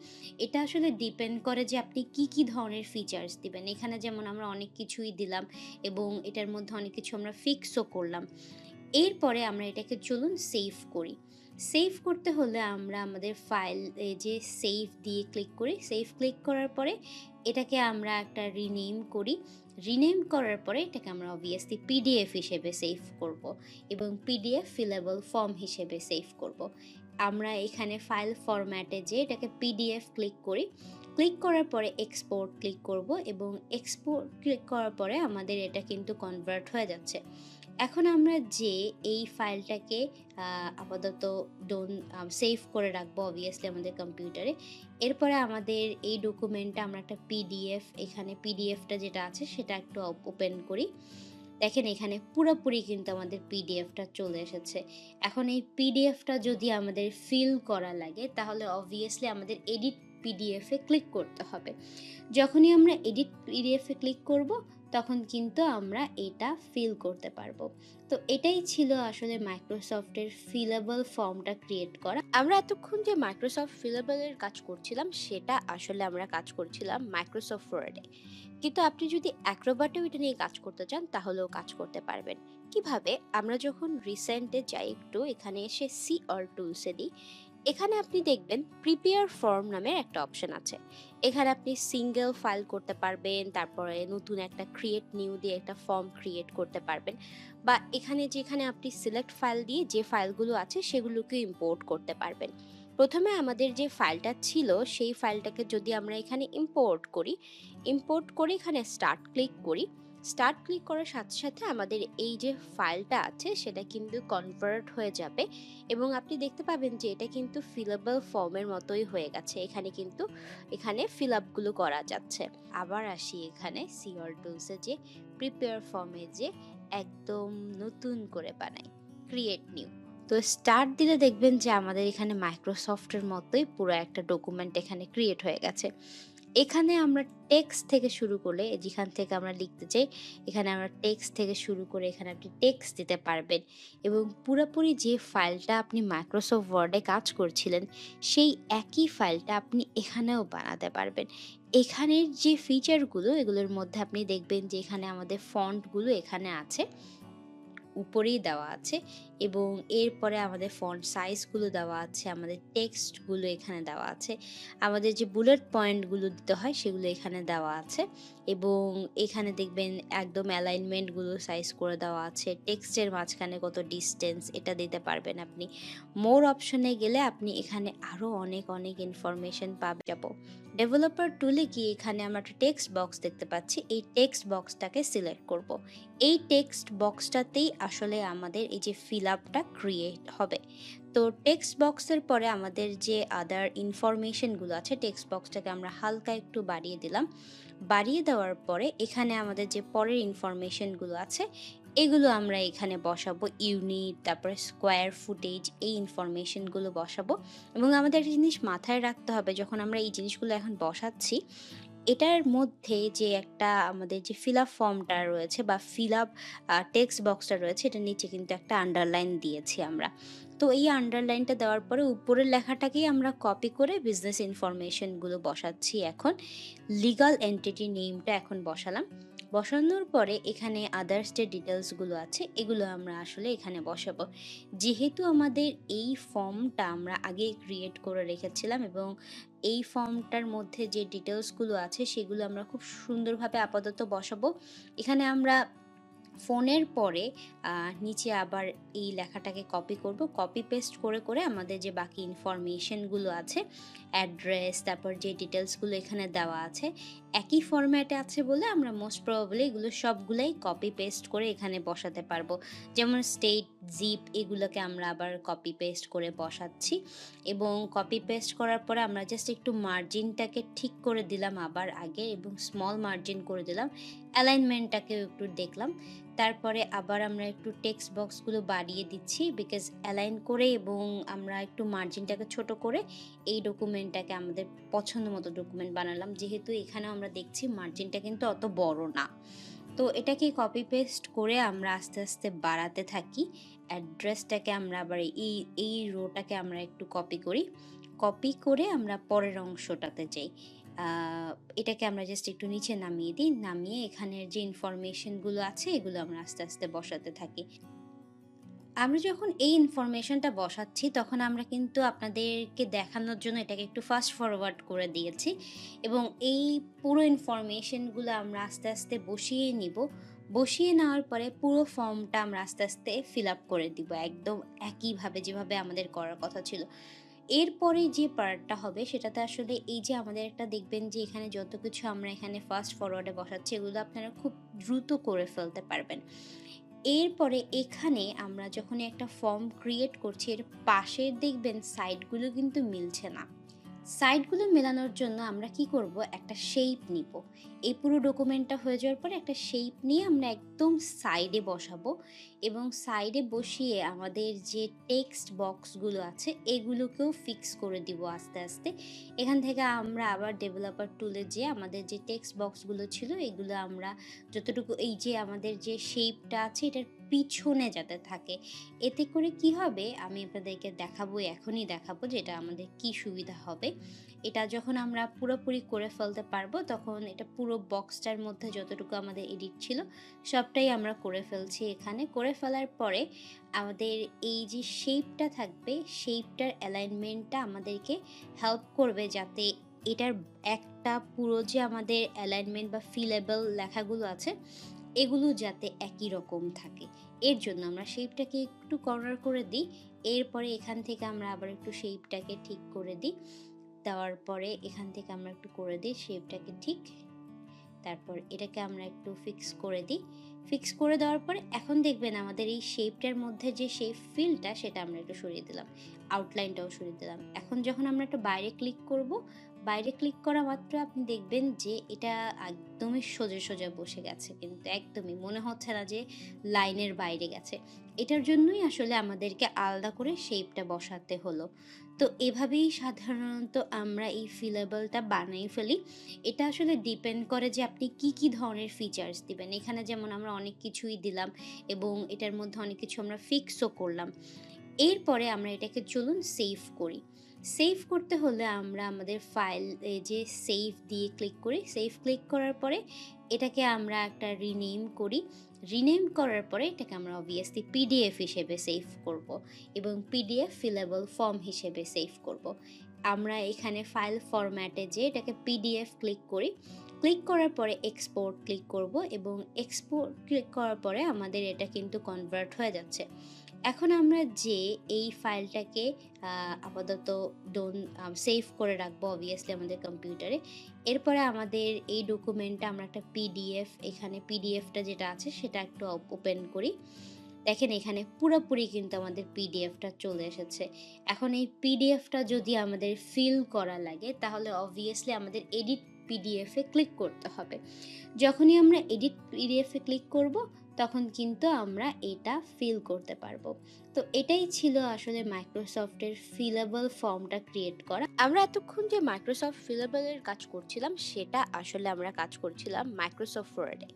এটা আসলে ডিপেন্ড করে যে আপনি কি কি ধরনের ফিচার্স দিবেন। এখানে যেমন আমরা অনেক কিছুই দিলাম এবং এটার মধ্যে অনেক কিছু আমরা ফিক্সও করলাম। এরপরে আমরা এটাকে চলুন সেভ করি। সেভ করতে হলে আমরা আমাদের ফাইল যে সেভ দিয়ে ক্লিক করি। সেভ ক্লিক করার পরে এটাকে আমরা একটা রিনেম করি। রিনেম করার পরে এটাকে আমরা অবভিয়াসলি পিডিএফ হিসেবে সেভ করব এবং পিডিএফ ফিলেবল ফর্ম হিসেবে সেভ করব। আমরা এখানে ফাইল ফরম্যাটে যেয়ে এটাকে পিডিএফ ক্লিক করি। ক্লিক করার পরে এক্সপোর্ট ক্লিক করব এবং এক্সপোর্ট ক্লিক করার পরে আমাদের এটা কিন্তু কনভার্ট হয়ে যাচ্ছে। এখন আমরা যে এই ফাইলটাকে আপাতত সেভ করে রাখবো অবভিয়াসলি আমাদের কম্পিউটারে। এরপরে আমাদের এই ডকুমেন্টটা আমরা একটা পিডিএফ, এখানে পিডিএফটা যেটা আছে সেটা একটু ওপেন করি। দেখেন এখানে পুরোপুরি কিন্তু আমাদের পিডিএফটা চলে এসেছে। এখন এই পিডিএফটা যদি আমাদের ফিল করা লাগে তাহলে অবভিয়াসলি আমাদের এডিট পিডিএফে ক্লিক করতে হবে। যখনই আমরা এডিট পিডিএফে ক্লিক করব তখন কিন্তু আমরা এটা ফিল করতে পারবো। তো এটাই ছিল আসলে মাইক্রোসফটের ফিলেবল ফর্মটা ক্রিয়েট করা। আমরা এতক্ষণ যে মাইক্রোসফট ফিলেবলের কাজ করছিলাম সেটা আসলে আমরা কাজ করছিলাম মাইক্রোসফট ওয়ার্ডে, কিন্তু আপনি যদি অ্যাক্রোবাটেও এটা নিয়ে কাজ করতে চান তাহলেও কাজ করতে পারবেন। কিভাবে? আমরা যখন রিসেন্টে যাই একটু এখানে এসে সি অল টুলসে দিই, এখানে আপনি দেখবেন প্রিপেয়ার ফর্ম নামের একটা অপশন আছে। এখানে আপনি সিঙ্গেল ফাইল করতে পারবেন, তারপরে নতুন একটা ক্রিয়েট নিউ দিয়ে একটা ফর্ম ক্রিয়েট করতে পারবেন, বা এখানে যেখানে আপনি সিলেক্ট ফাইল দিয়ে যে ফাইলগুলো আছে সেগুলোকে ইম্পোর্ট করতে পারবেন। প্রথমে আমাদের যে ফাইলটা ছিল সেই ফাইলটাকে যদি আমরা এখানে ইম্পোর্ট করি, ইম্পোর্ট করে এখানে স্টার্ট ক্লিক করি, স্টার্ট ক্লিক করার সাথে সাথে আমাদের এই যে ফাইলটা আছে সেটা কিন্তু কনভার্ট হয়ে যাবে এবং আপনি দেখতে পাবেন যে এটা কিন্তু ফিলেবল ফর্মের মতোই হয়ে গেছে। এখানে ফিল আপগুলো করা যাচ্ছে। আবার আসি এখানে সি অল টুলসে যে প্রিপেয়ার ফর্মে যে একদম নতুন করে বানাই, ক্রিয়েট নিউ। তো স্টার্ট দিলে দেখবেন যে আমাদের এখানে মাইক্রোসফটের মতোই পুরো একটা ডকুমেন্ট এখানে ক্রিয়েট হয়ে গেছে। এখানে আমরা টেক্সট থেকে শুরু করলে যেখান থেকে আমরা লিখতে চাই, এখানে আমরা টেক্সট থেকে শুরু করে এখানে আপনি টেক্সট দিতে পারবেন এবং পুরোপুরি যে ফাইলটা আপনি মাইক্রোসফট ওয়ার্ডে কাজ করছিলেন সেই একই ফাইলটা আপনি এখানেও বানাতে পারবেন। এখানের যে ফিচারগুলো এগুলোর মধ্যে আপনি দেখবেন যে এখানে আমাদের ফন্টগুলো এখানে আছে, উপরেই দেওয়া আছে এবং এরপরে আমাদের ফন্ট সাইজগুলো দেওয়া আছে, আমাদের টেক্সটগুলো এখানে দেওয়া আছে, আমাদের যে বুলেট পয়েন্টগুলো দিতে হয় সেগুলো এখানে দেওয়া আছে এবং এখানে দেখবেন একদম অ্যালাইনমেন্টগুলো সাইজ করে দেওয়া আছে, টেক্সটের মাঝখানে কত ডিস্টেন্স এটা দিতে পারবেন আপনি। মোর অপশনে গেলে আপনি এখানে আরও অনেক অনেক ইনফরমেশন পাবে যাবো। ডেভেলপার টুলে গিয়ে এখানে আমরা একটা টেক্সট বক্স দেখতে পাচ্ছি, এই টেক্সট বক্সটাকে সিলেক্ট করব। এই টেক্সট বক্সটাতেই আসলে আমাদের এই যে ফিল আপটা ক্রিয়েট হবে। তো টেক্সট বক্সের পরে আমাদের যে আদার ইনফরমেশনগুলো আছে, টেক্সট বক্সটাকে আমরা হালকা একটু বাড়িয়ে দিলাম। বাড়িয়ে দেওয়ার পরে এখানে আমাদের যে পরের ইনফরমেশনগুলো আছে এগুলো আমরা এখানে বসাবো, ইউনিট, তারপরে স্কোয়ার ফুটেজ, এই ইনফরমেশনগুলো বসাবো। এবং আমাদের একটা জিনিস মাথায় রাখতে হবে, যখন আমরা এই জিনিসগুলো এখন বসাচ্ছি এটার মধ্যে যে একটা আমাদের যে ফিল আপ ফর্মটা রয়েছে বা ফিল আপ টেক্সট বক্সটা রয়েছে এটার নিচে কিন্তু একটা আন্ডারলাইন দিয়েছি আমরা। তো এই আন্ডারলাইনটা দেওয়ার পরে উপরের লেখাটাকেই আমরা কপি করে বিজনেস ইনফরমেশনগুলো বসাচ্ছি। এখন লিগাল এন্টিটি নেমটা এখন বসালাম। বসানোর পরে এখানে আদার্স যে ডিটেলসগুলো আছে এগুলো আমরা আসলে এখানে বসাবো। যেহেতু আমাদের এই ফর্মটা আমরা আগে ক্রিয়েট করে রেখেছিলাম এবং এই ফর্মটার মধ্যে যে ডিটেলসগুলো আছে সেগুলো আমরা খুব সুন্দরভাবে আপাতত বসাবো। এখানে আমরা ফোনের পরে নিচে আবার এই লেখাটাকে কপি করব, কপি পেস্ট করে করে আমাদের যে বাকি ইনফরমেশনগুলো আছে, অ্যাড্রেস, তারপর যে ডিটেলসগুলো এখানে দেওয়া আছে একই ফরম্যাটে আছে বলে আমরা মোস্ট প্রবাবলি এগুলো সবগুলাই কপি পেস্ট করে এখানে বসাতে পারবো। যেমন স্টেট, জিপ, এগুলোকে আমরা আবার কপি পেস্ট করে বসাচ্ছি এবং কপি পেস্ট করার পরে আমরা জাস্ট একটু মার্জিনটাকে ঠিক করে দিলাম আবার আগে এবং স্মল মার্জিন করে দিলাম, অ্যালাইনমেন্টটাকেও একটু দেখলাম। তারপরে আবার আমরা একটু টেক্সট বক্সগুলো বাড়িয়ে দিচ্ছি বিকজ অ্যালাইন করে, এবং আমরা একটু মার্জিনটাকে ছোট করে এই ডকুমেন্টটাকে আমাদের পছন্দ মতো ডকুমেন্ট বানালাম, যেহেতু এখানেও আমরা দেখছি মার্জিনটা কিন্তু অত বড় না। তো এটাকে কপি পেস্ট করে আমরা আস্তে আস্তে বাড়াতে থাকি। অ্যাড্রেসটাকে আমরা আবার এই এই রোটাকে আমরা একটু কপি করি, কপি করে আমরা পরের অংশটাতে যাই। এটাকে আমরা জাস্ট একটু নিচে নামিয়ে দিই, নামিয়ে এখানের যে ইনফরমেশনগুলো আছে এগুলো আমরা আস্তে আস্তে বসাতে থাকি। আমরা যখন এই ইনফরমেশনটা বসাচ্ছি তখন আমরা কিন্তু আপনাদেরকে দেখানোর জন্য এটাকে একটু ফাস্ট ফরওয়ার্ড করে দিয়েছি, এবং এই পুরো ইনফরমেশনগুলো আমরা আস্তে আস্তে বসিয়ে নিব। বসিয়ে নেওয়ার পরে পুরো ফর্মটা আমরা আস্তে আস্তে ফিল আপ করে দিব একদম একইভাবে যেভাবে আমাদের করার কথা ছিল। এরপরে যে পার্টটা হবে সেটাতে আসলে এই যে আমাদের একটা দেখবেন যে এখানে যত কিছু আমরা এখানে ফাস্ট ফরওয়ার্ডে বসাচ্ছি এগুলো আপনারা খুব দ্রুত করে ফেলতে পারবেন। এরপরে এখানে আমরা যখন একটা ফর্ম ক্রিয়েট করছি এর পাশের দেখবেন সাইডগুলো কিন্তু মিলছে না। সাইডগুলো মেলানোর জন্য আমরা কি করব, একটা শেপ নিব। এই পুরো ডকুমেন্টটা হয়ে যাওয়ার পরে একটা শেপ নিয়ে আমরা একদম সাইডে বসাবো, এবং সাইডে বসিয়ে আমাদের যে টেক্সট বক্সগুলো আছে এগুলোকেও ফিক্স করে দিব আস্তে আস্তে। এখান থেকে আমরা আবার ডেভেলপার টুলে যেয়ে আমাদের যে টেক্সট বক্সগুলো ছিল এগুলো আমরা যতটুকু এই যে আমাদের যে শেপটা আছে এটার পিছনে যাতে থাকে, এতে করে কি হবে আমি আপনাদেরকে দেখাবো, এখনই দেখাবো যে এটা আমাদের কি সুবিধা হবে। এটা যখন আমরা পুরোপুরি করে ফেলতে পারবো তখন এটা পুরো বক্সটার মধ্যে যতটুকু আমাদের এডিট ছিল সবটাই আমরা করে ফেলছি। এখানে করে ফেলার পরে আমাদের এই যে শেপটা থাকবে শেপটার অ্যালাইনমেন্টটা আমাদেরকে হেল্প করবে যাতে এটার একটা পুরো যে আমাদের অ্যালাইনমেন্ট বা ফিলেবল লেখাগুলো আছে এগুলো যাতে একই রকম থাকে। এর জন্য আমরা শেপটাকে একটু কর্নার করে দিই। এরপরে এখান থেকে আমরা আবার একটু শেপটাকে ঠিক করে দিই। দেওয়ার পরে এখান থেকে আমরা একটু করে দিই শেপটাকে ঠিক। তারপর এটাকে আমরা একটু ফিক্স করে দিই। ফিক্স করে দেওয়ার পরে এখন দেখবেন আমাদের এই শেপটার মধ্যে যে শেপ ফিলটা সেটা আমরা একটু সরিয়ে দিলাম। আউটলাইনটাও সরিয়ে দিলাম। এখন যখন আমরা একটু বাইরে ক্লিক করব, বাইরে ক্লিক করা মাত্র আপনি দেখবেন যে এটা একদমই সোজা, সোজা বসে গেছে, কিন্তু একদমই মনে হচ্ছে না যে লাইনের বাইরে গেছে। এটার জন্যই আসলে আমাদেরকে আলাদা করে শেপটা বসাতে হলো। তো এভাবেই সাধারণত আমরা এই ফিলেবলটা বানাই ফেলি। এটা আসলে ডিপেন্ড করে যে আপনি কি, কি ধরনের ফিচার্স দিবেন। এখানে যেমন আমরা অনেক কিছুই দিলাম এবং এটার মধ্যে অনেক কিছু আমরা ফিক্সও করলাম। এরপরে আমরা এটাকে চলুন সেভ করি। সেভ করতে হলে আমরা আমাদের ফাইল যে সেভ দিয়ে ক্লিক করি। সেভ ক্লিক করার পরে এটাকে আমরা একটা রিনেম করি। রিনেম করার পরে এটাকে আমরা অবভিয়াসলি পিডিএফ হিসেবে সেভ করব, এবং পিডিএফ ফিলেবল ফর্ম হিসেবে সেভ করব। আমরা এখানে ফাইল ফরম্যাটে যেয়ে এটাকে পিডিএফ ক্লিক করি। ক্লিক করার পরে এক্সপোর্ট ক্লিক করব, এবং এক্সপোর্ট ক্লিক করার পরে আমাদের এটা কিন্তু কনভার্ট হয়ে যাচ্ছে। এখন আমরা যে এই ফাইলটাকে আপাতত সেভ করে রাখবো অবভিয়াসলি আমাদের কম্পিউটারে। এরপরে আমাদের এই ডকুমেন্টটা আমরা একটা পিডিএফ, এখানে পিডিএফটা যেটা আছে সেটা একটু ওপেন করি। দেখেন এখানে পুরোপুরি কিন্তু আমাদের পিডিএফটা চলে এসেছে। এখন এই পিডিএফটা যদি আমাদের ফিল করা লাগে তাহলে অবভিয়াসলি আমাদের এডিট পিডিএফে ক্লিক করতে হবে। যখনই আমরা এডিট পিডিএফে ক্লিক করব তখন কিন্তু আমরা এটা ফিল করতে পারবো। তো এটাই ছিল আসলে মাইক্রোসফটের ফিলেবল ফর্মটা ক্রিয়েট করা। আমরা এতক্ষণ যে মাইক্রোসফট ফিলেবলের কাজ করছিলাম সেটা আসলে আমরা কাজ করছিলাম মাইক্রোসফট ওয়ার্ডে,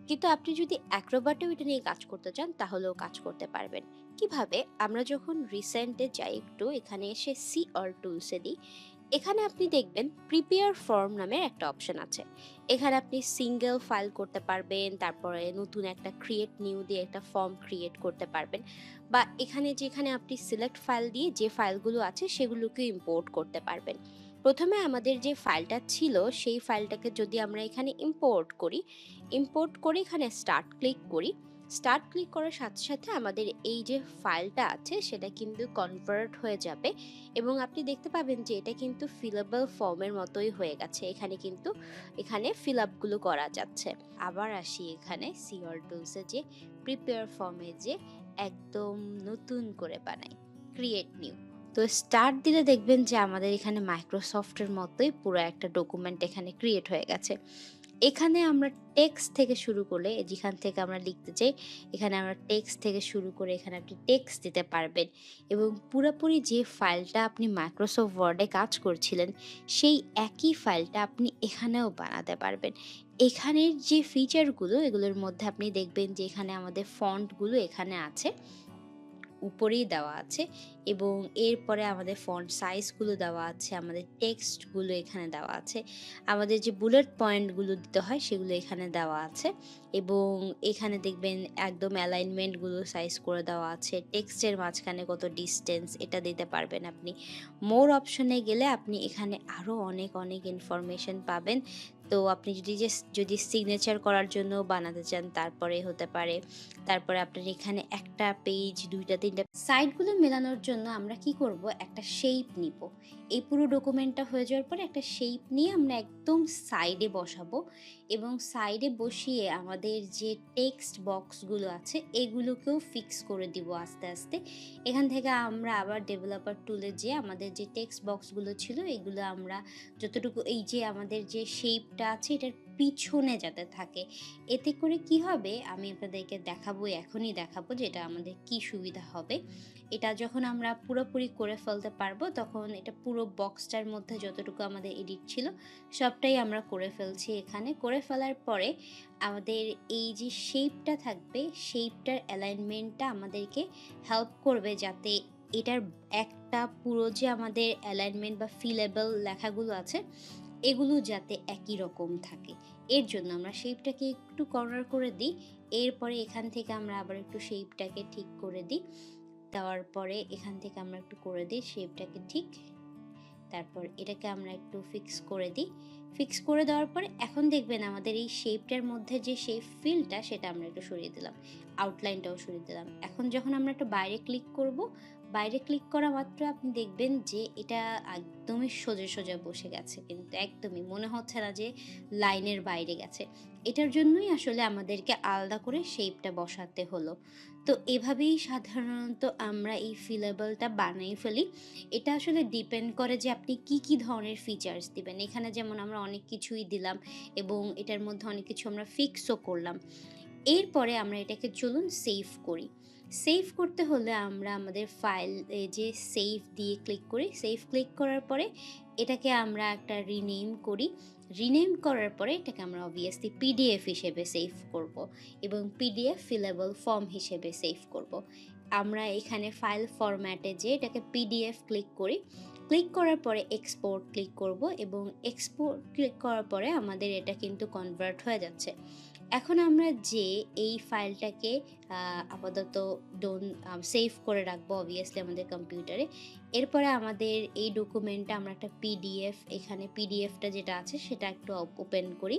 কিন্তু আপনি যদি অ্যাক্রোবাটেও এটা নিয়ে কাজ করতে চান তাহলেও কাজ করতে পারবেন। কিভাবে? আমরা যখন রিসেন্টে যাই একটু এখানে এসে সি অর টুলসে দিই, এখানে আপনি দেখবেন প্রিপেয়ার ফর্ম নামের একটা অপশন আছে। এখানে আপনি সিঙ্গেল ফাইল করতে পারবেন, তারপরে নতুন একটা ক্রিয়েট নিউ দিয়ে একটা ফর্ম ক্রিয়েট করতে পারবেন, বা এখানে যেখানে আপনি সিলেক্ট ফাইল দিয়ে যে ফাইলগুলো আছে সেগুলোকে ইম্পোর্ট করতে পারবেন। প্রথমে আমাদের যে ফাইলটা ছিল সেই ফাইলটাকে যদি আমরা এখানে ইম্পোর্ট করি, ইম্পোর্ট করে এখানে স্টার্ট ক্লিক করি, স্টার্ট ক্লিক করার সাথে সাথে আমাদের এই যে ফাইলটা আছে সেটা কিন্তু কনভার্ট হয়ে যাবে, এবং আপনি দেখতে পাবেন যে এটা কিন্তু ফিলেবল ফর্মের মতোই হয়ে গেছে। এখানে কিন্তু এখানে ফিল আপগুলো করা যাচ্ছে। আবার আসি এখানে সিওর টুলসে যে প্রিপেয়ার ফর্মে যে একদম নতুন করে বানাই, ক্রিয়েট নিউ। তো স্টার্ট দিলে দেখবেন যে আমাদের এখানে মাইক্রোসফটের মতোই পুরো একটা ডকুমেন্ট এখানে ক্রিয়েট হয়ে গেছে। এখানে আমরা টেক্সট থেকে শুরু করলে যেখান থেকে আমরা লিখতে চাই, এখানে আমরা টেক্সট থেকে শুরু করে এখানে আপনি টেক্সট দিতে পারবেন এবং পুরোপুরি যে ফাইলটা আপনি মাইক্রোসফট ওয়ার্ডে কাজ করছিলেন, সেই একই ফাইলটা আপনি এখানেও বানাতে পারবেন। এখানের যে ফিচারগুলো, এগুলোর মধ্যে আপনি দেখবেন যে এখানে আমাদের ফন্টগুলো এখানে আছে, উপরেই দেওয়া আছে এবং এরপরে আমাদের ফন্ট সাইজগুলো দেওয়া আছে, আমাদের টেক্সটগুলো এখানে দেওয়া আছে, আমাদের যে বুলেট পয়েন্টগুলো দিতে হয় সেগুলো এখানে দেওয়া আছে এবং এখানে দেখবেন একদম অ্যালাইনমেন্টগুলো সাইজ করে দেওয়া আছে, টেক্সটের মাঝখানে কত ডিস্টেন্স এটা দিতে পারবেন আপনি। মোর অপশনে গেলে আপনি এখানে আরও অনেক অনেক ইনফরমেশন পাবেন। তো আপনি যদি সিগনেচার করার জন্য বানাতে চান তারপরে হতে পারে। তারপরে আপনার এখানে একটা পেজ, ২টা ৩টা সাইডগুলো মেলানোর জন্য আমরা কি করব, একটা শেপ নিব। এই পুরো ডকুমেন্টটা হয়ে যাওয়ার পরে একটা শেপ নিয়ে আমরা একদম সাইডে বসাবো এবং সাইডে বসিয়ে আমাদের যে টেক্সট বক্সগুলো আছে এগুলোকেও ফিক্স করে দিব আস্তে আস্তে। এখান থেকে আমরা আবার ডেভেলপার টুলে যেয়ে আমাদের যে টেক্সট বক্সগুলো ছিল এগুলো আমরা যতটুকু, এই যে আমাদের যে শেপটা আছে এটার পিছনে যাতে থাকে, এতে করে কি হবে আমি আপনাদেরকে দেখাবো, এখনই দেখাবো যে এটা আমাদের কি সুবিধা হবে। এটা যখন আমরা পুরোপুরি করে ফেলতে পারবো তখন এটা পুরো বক্সটার মধ্যে যতটুকু আমাদের এডিট ছিল সবটাই আমরা করে ফেলছি। এখানে করে ফেলার পরে আমাদের এই যে শেপটা থাকবে, শেপটার অ্যালাইনমেন্টটা আমাদেরকে হেল্প করবে যাতে এটার একটা পুরো যে আমাদের অ্যালাইনমেন্ট বা ফিলেবল লেখাগুলো আছে এগুলো যাতে একই রকম থাকে। এর জন্য আমরা শেপটাকে একটু কর্নার করে দিই, এরপরে এখান থেকে আমরা আবার একটু শেপটাকে ঠিক করে দিই, দেওয়ার পরে এখান থেকে আমরা একটু করে দিই শেপটাকে ঠিক, তারপর এটাকে আমরা একটু ফিক্স করে দিই। ফিক্স করে দেওয়ার পরে এখন দেখবেন আমাদের এই শেপটার মধ্যে যে শেপ ফিলটা সেটা আমরা একটু সরিয়ে দিলাম, আউটলাইনটাও সরিয়ে দিলাম। এখন যখন আমরা একটু বাইরে ক্লিক করব, বাইরে ক্লিক করা মাত্র আপনি দেখবেন যে এটা একদমই সোজা সোজা বসে গেছে, কিন্তু একদমই মনে হচ্ছে না যে লাইনের বাইরে গেছে। এটার জন্যই আসলে আমাদেরকে আলাদা করে শেপটা বসাতে হলো। তো এভাবেই সাধারণত আমরা এই ফিলেবলটা বানিয়ে ফেলি। এটা আসলে ডিপেন্ড করে যে আপনি কি কি ধরনের ফিচার্স দিবেন। এখানে যেমন আমরা অনেক কিছুই দিলাম এবং এটার মধ্যে অনেক কিছু আমরা ফিক্সও করলাম। এরপরে আমরা এটাকে চলুন সেভ করি। সেভ করতে হলে আমরা আমাদের ফাইল যে সেভ দিয়ে ক্লিক করি। সেভ ক্লিক করার পরে এটাকে আমরা একটা রিনেম করি। রিনেম করার পরে এটাকে আমরা অবভিয়াসলি পিডিএফ হিসেবে সেভ করব এবং পিডিএফ ফিলেবল ফর্ম হিসেবে সেভ করব। আমরা এখানে ফাইল ফরম্যাটে যেয়ে এটাকে পিডিএফ ক্লিক করি। ক্লিক করার পরে এক্সপোর্ট ক্লিক করব এবং এক্সপোর্ট ক্লিক করার পরে আমাদের এটা কিন্তু কনভার্ট হয়ে যাচ্ছে। এখন আমরা যে এই ফাইলটাকে আপাতত সেভ করে রাখবো অবভিয়াসলি আমাদের কম্পিউটারে। এরপরে আমাদের এই ডকুমেন্টটা আমরা একটা পিডিএফ, এখানে পিডিএফটা যেটা আছে সেটা একটু ওপেন করি।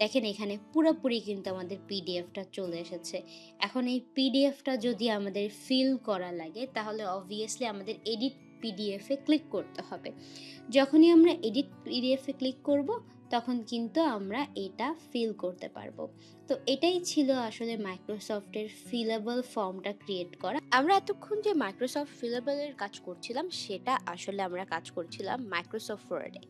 দেখেন এখানে পুরোপুরি কিন্তু আমাদের পিডিএফটা চলে এসেছে। এখন এই পিডিএফটা যদি আমাদের ফিল করা লাগে তাহলে অবভিয়াসলি আমাদের এডিট পিডিএফে ক্লিক করতে হবে। যখনই আমরা এডিট পিডিএফে ক্লিক করব তখন কিন্তু আমরা এটা ফিল করতে পারবো। তো এটাই ছিল আসলে মাইক্রোসফটের ফিলেবল ফর্মটা ক্রিয়েট করা। আমরা এতক্ষণ যে মাইক্রোসফট ফিলেবলের কাজ করছিলাম সেটা আসলে আমরা কাজ করছিলাম মাইক্রোসফট ওয়ার্ডে,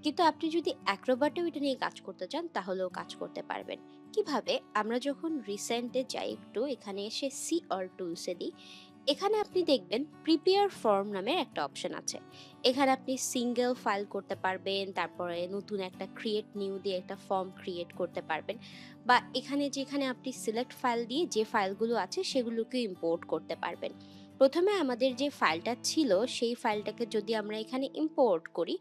কিন্তু আপনি যদি অ্যাক্রোবাটেও এটা নিয়ে কাজ করতে চান তাহলেও কাজ করতে পারবেন। কিভাবে? আমরা যখন রিসেন্টে যাই একটু এখানে এসে সি অল টুলসে দিই, এখানে আপনি দেখবেন প্রিপেয়ার ফর্ম নামের একটা অপশন আছে। এখানে আপনি সিঙ্গেল ফাইল করতে পারবেন, তারপরে নতুন একটা ক্রিয়েট নিউ দিয়ে একটা ফর্ম ক্রিয়েট করতে পারবেন, বা এখানে যেখানে আপনি সিলেক্ট ফাইল দিয়ে যে ফাইলগুলো আছে সেগুলোকে ইম্পোর্ট করতে পারবেন। প্রথমে আমাদের যে ফাইলটা ছিল সেই ফাইলটাকে যদি আমরা এখানে ইম্পোর্ট করি,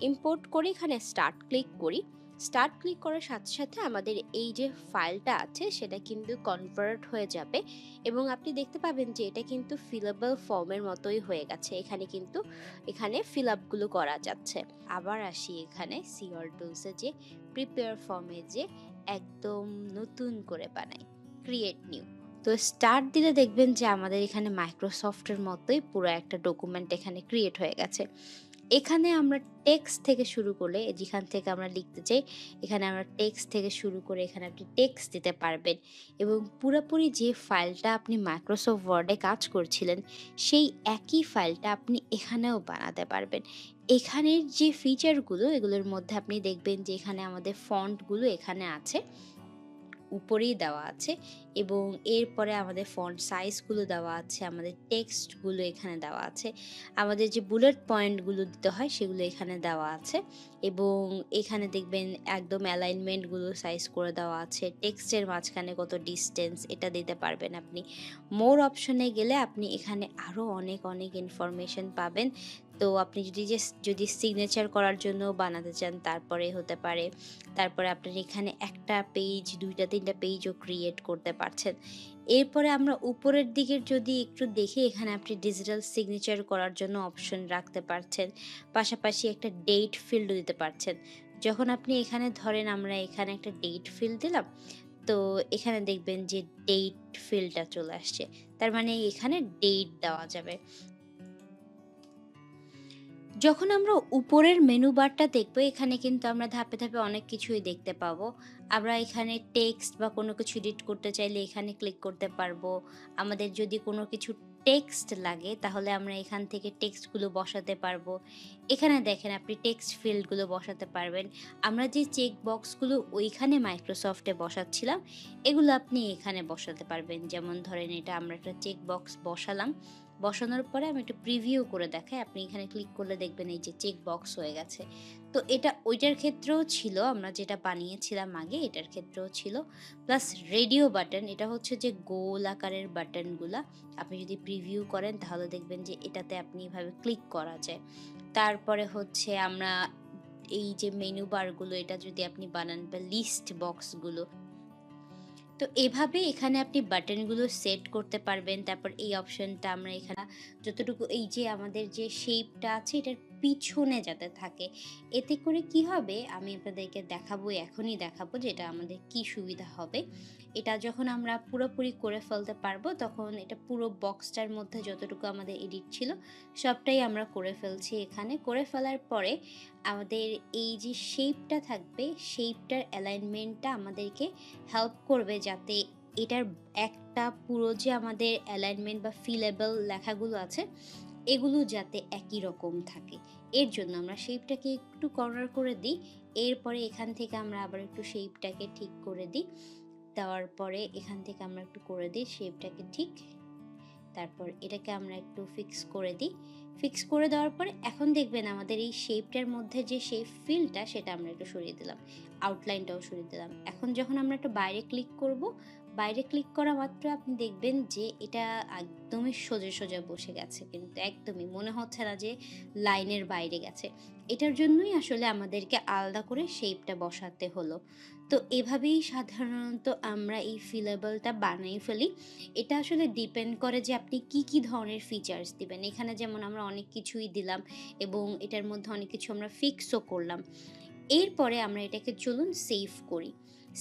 ইম্পোর্ট করে এখানে স্টার্ট ক্লিক করি, স্টার্ট ক্লিক করার সাথে সাথে আমাদের এই যে ফাইলটা আছে সেটা কিন্তু কনভার্ট হয়ে যাবে এবং আপনি দেখতে পাবেন যে এটা কিন্তু ফিলেবল ফর্মের মতোই হয়ে গেছে। এখানে ফিল আপগুলো করা যাচ্ছে। আবার আসি এখানে সি অল টুলসে যে প্রিপেয়ার ফর্মে যে একদম নতুন করে বানাই, ক্রিয়েট নিউ। তো স্টার্ট দিলে দেখবেন যে আমাদের এখানে মাইক্রোসফটের মতোই পুরো একটা ডকুমেন্ট এখানে ক্রিয়েট হয়ে গেছে। এখানে আমরা টেক্সট থেকে শুরু করলে যেখান থেকে আমরা লিখতে চাই, এখানে আমরা টেক্সট থেকে শুরু করে এখানে আপনি টেক্সট দিতে পারবেন এবং পুরোপুরি যে ফাইলটা আপনি মাইক্রোসফট ওয়ার্ডে কাজ করছিলেন, সেই একই ফাইলটা আপনি এখানেও বানাতে পারবেন। এখানের যে ফিচারগুলো, এগুলোর মধ্যে আপনি দেখবেন যে এখানে আমাদের ফন্টগুলো এখানে আছে, উপরেই দেওয়া আছে এবং এরপরে আমাদের ফন্ট সাইজগুলো দেওয়া আছে, আমাদের টেক্সটগুলো এখানে দেওয়া আছে, আমাদের যে বুলেট পয়েন্টগুলো দিতে হয় সেগুলো এখানে দেওয়া আছে এবং এখানে দেখবেন একদম অ্যালাইনমেন্টগুলো সাইজ করে দেওয়া আছে, টেক্সটের মাঝখানে কত ডিস্টেন্স এটা দিতে পারবেন আপনি। মোর অপশনে গেলে আপনি এখানে আরও অনেক অনেক ইনফরমেশন পাবেন। তো আপনি যদি সিগনেচার করার জন্য বানাতে চান তারপরে হতে পারে, তারপরে আপনার এখানে একটা পেজ, ২টা ৩টা পেজও ক্রিয়েট করতে পারছেন। এরপরে আমরা উপরের দিকের যদি একটু দেখি, এখানে আপনি ডিজিটাল সিগনেচার করার জন্য অপশন রাখতে পারছেন। পাশাপাশি একটা ডেট ফিল্ডও দিতে পারছেন। যখন আপনি এখানে ধরেন আমরা এখানে একটা ডেট ফিল্ড দিলাম, তো এখানে দেখবেন যে ডেট ফিল্ডটা চলে আসছে। তার মানে এখানে ডেট দেওয়া যাবে। যখন আমরা উপরের মেনু বারটা দেখব, এখানে কিন্তু আমরা ধাপে ধাপে অনেক কিছুই দেখতে পাবো। আমরা এখানে টেক্সট বা কোনো কিছু এডিট করতে চাইলে এখানে ক্লিক করতে পারবো। আমাদের যদি কোনো কিছু টেক্সট লাগে তাহলে আমরা এখান থেকে টেক্সটগুলো বসাতে পারবো। এখানে দেখেন আপনি টেক্সট ফিল্ডগুলো বসাতে পারবেন। আমরা যে চেক বক্সগুলো ওইখানে মাইক্রোসফটে বসাচ্ছিলাম, এগুলো আপনি এখানে বসাতে পারবেন। যেমন ধরেন এটা আমরা একটা চেক বক্স বসালাম। বসানোর পরে আমি একটু প্রিভিউ করে দেখাই। আপনি এখানে ক্লিক করলে দেখবেন এই যে চেক বক্স হয়ে গেছে। তো এটা ওইটার ক্ষেত্রেও ছিল, আমরা যেটা বানিয়েছিলাম আগে এটার ক্ষেত্রেও ছিল। প্লাস রেডিও বাটন, এটা হচ্ছে যে গোল আকারের বাটনগুলা। আপনি যদি প্রিভিউ করেন তাহলে দেখবেন যে এটাতে আপনি এভাবে ক্লিক করা যায়। তারপরে হচ্ছে আমরা এই যে মেনু বারগুলো, এটা যদি আপনি বানান বা লিস্ট বক্সগুলো, তো এভাবে এখানে আপনি বাটনগুলো সেট করতে পারবেন। তারপর এই অপশনটা আমরা এখানে যতটুকু এই যে আমাদের যে শেপটা আছে এটার পিছনে যাতে থাকে। এতে করে কি হবে আমি আপনাদেরকে দেখাবো, এখনই দেখাবো যে এটা আমাদের কি সুবিধা হবে। এটা যখন আমরা পুরোপুরি করে ফেলতে পারবো তখন এটা পুরো বক্সটার মধ্যে যতটুকু আমাদের এডিট ছিল সবটাই আমরা করে ফেলছি। এখানে করে ফেলার পরে আমাদের এই যে শেপটা থাকবে, শেপটার অ্যালাইনমেন্টটা আমাদেরকে হেল্প করবে যাতে এটার একটা পুরো যে আমাদের অ্যালাইনমেন্ট বা ফিলেবল লেখাগুলো আছে এগুলো যাতে একই রকম থাকে। এর জন্য আমরা শেপটাকে একটু কর্নার করে দিই। এরপরে এখান থেকে আমরা আবার একটু শেপটাকে ঠিক করে দিই। দেওয়ার পরে এখান থেকে আমরা একটু করে দিই শেপটাকে ঠিক। তারপর এটাকে আমরা একটু ফিক্স করে দিই। ফিক্স করে দেওয়ার পরে এখন দেখবেন আমাদের এই শেপটার মধ্যে যে শেপ ফিলটা সেটা আমরা একটু সরিয়ে দিলাম। আউটলাইনটাও সরিয়ে দিলাম। এখন যখন আমরা একটু বাইরে ক্লিক করব, বাইরে ক্লিক করা মাত্র আপনি দেখবেন যে এটা একদমই সোজা সোজা বসে গেছে, কিন্তু একদমই মনে হচ্ছে না যে লাইনের বাইরে গেছে। এটার জন্যই আসলে আমাদেরকে আলাদা করে শেপটা বসাতে হলো। তো এভাবেই সাধারণত আমরা এই ফিলেবলটা বানাই ফেলি। এটা আসলে ডিপেন্ড করে যে আপনি কি কি ধরনের ফিচার্স দিবেন। এখানে যেমন আমরা অনেক কিছুই দিলাম এবং এটার মধ্যে অনেক কিছু আমরা ফিক্সও করলাম। এরপরে আমরা এটাকে চলুন সেভ করি।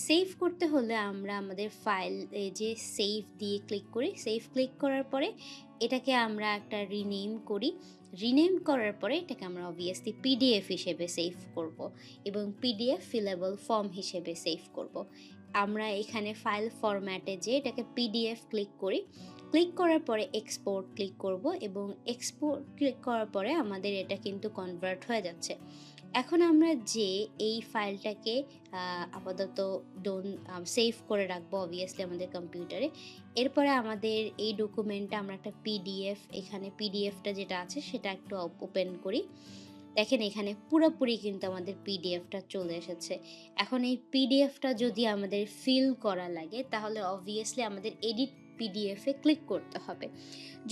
সেভ করতে হলে আমরা আমাদের ফাইল যে সেভ দিয়ে ক্লিক করি। সেভ ক্লিক করার পরে এটাকে আমরা একটা রিনেম করি। রিনেম করার পরে এটাকে আমরা অবভিয়াসলি পিডিএফ হিসেবে সেভ করব এবং পিডিএফ ফিলেবল ফর্ম হিসেবে সেভ করব। আমরা এখানে ফাইল ফরম্যাটে যেয়ে এটাকে পিডিএফ ক্লিক করি। ক্লিক করার পরে এক্সপোর্ট ক্লিক করব এবং এক্সপোর্ট ক্লিক করার পরে আমাদের এটা কিন্তু কনভার্ট হয়ে যাচ্ছে। এখন আমরা যে এই ফাইলটাকে আপাতত সেভ করে রাখবো অবভিয়াসলি আমাদের কম্পিউটারে। এরপরে আমাদের এই ডকুমেন্টটা আমরা একটা পিডিএফ, এখানে পিডিএফটা যেটা আছে সেটা একটু ওপেন করি। দেখেন এখানে পুরোপুরি কিন্তু আমাদের পিডিএফটা চলে এসেছে। এখন এই পিডিএফটা যদি আমাদের ফিল করা লাগে তাহলে অবভিয়াসলি আমাদের এডিট পিডিএফে ক্লিক করতে হবে।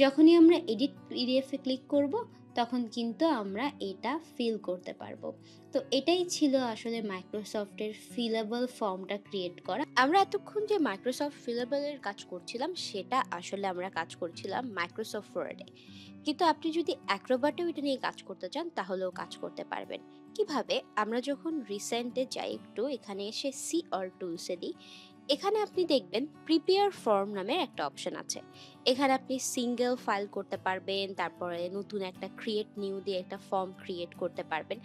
যখনই আমরা এডিট পিডিএফে ক্লিক করব তখন কিন্তু আমরা এটা ফিল করতে পারবো। তো এটাই ছিল আসলে মাইক্রোসফটের ফিলেবল ফর্মটা ক্রিয়েট করা। আমরা এতক্ষণ যে মাইক্রোসফট ফিলেবলের কাজ করছিলাম সেটা আসলে আমরা কাজ করছিলাম মাইক্রোসফট ওয়ার্ডে, কিন্তু আপনি যদি অ্যাক্রোবাটেও এটা নিয়ে কাজ করতে চান তাহলেও কাজ করতে পারবেন। কিভাবে? আমরা যখন রিসেন্টে যাই একটু এখানে এসে সি অল টুলসে দিই, এখানে আপনি দেখবেন প্রিপেয়ার ফর্ম নামের একটা অপশন আছে। এখানে আপনি সিঙ্গেল ফাইল করতে পারবেন, তারপরে নতুন একটা ক্রিয়েট নিউ দিয়ে একটা ফর্ম ক্রিয়েট করতে পারবেন,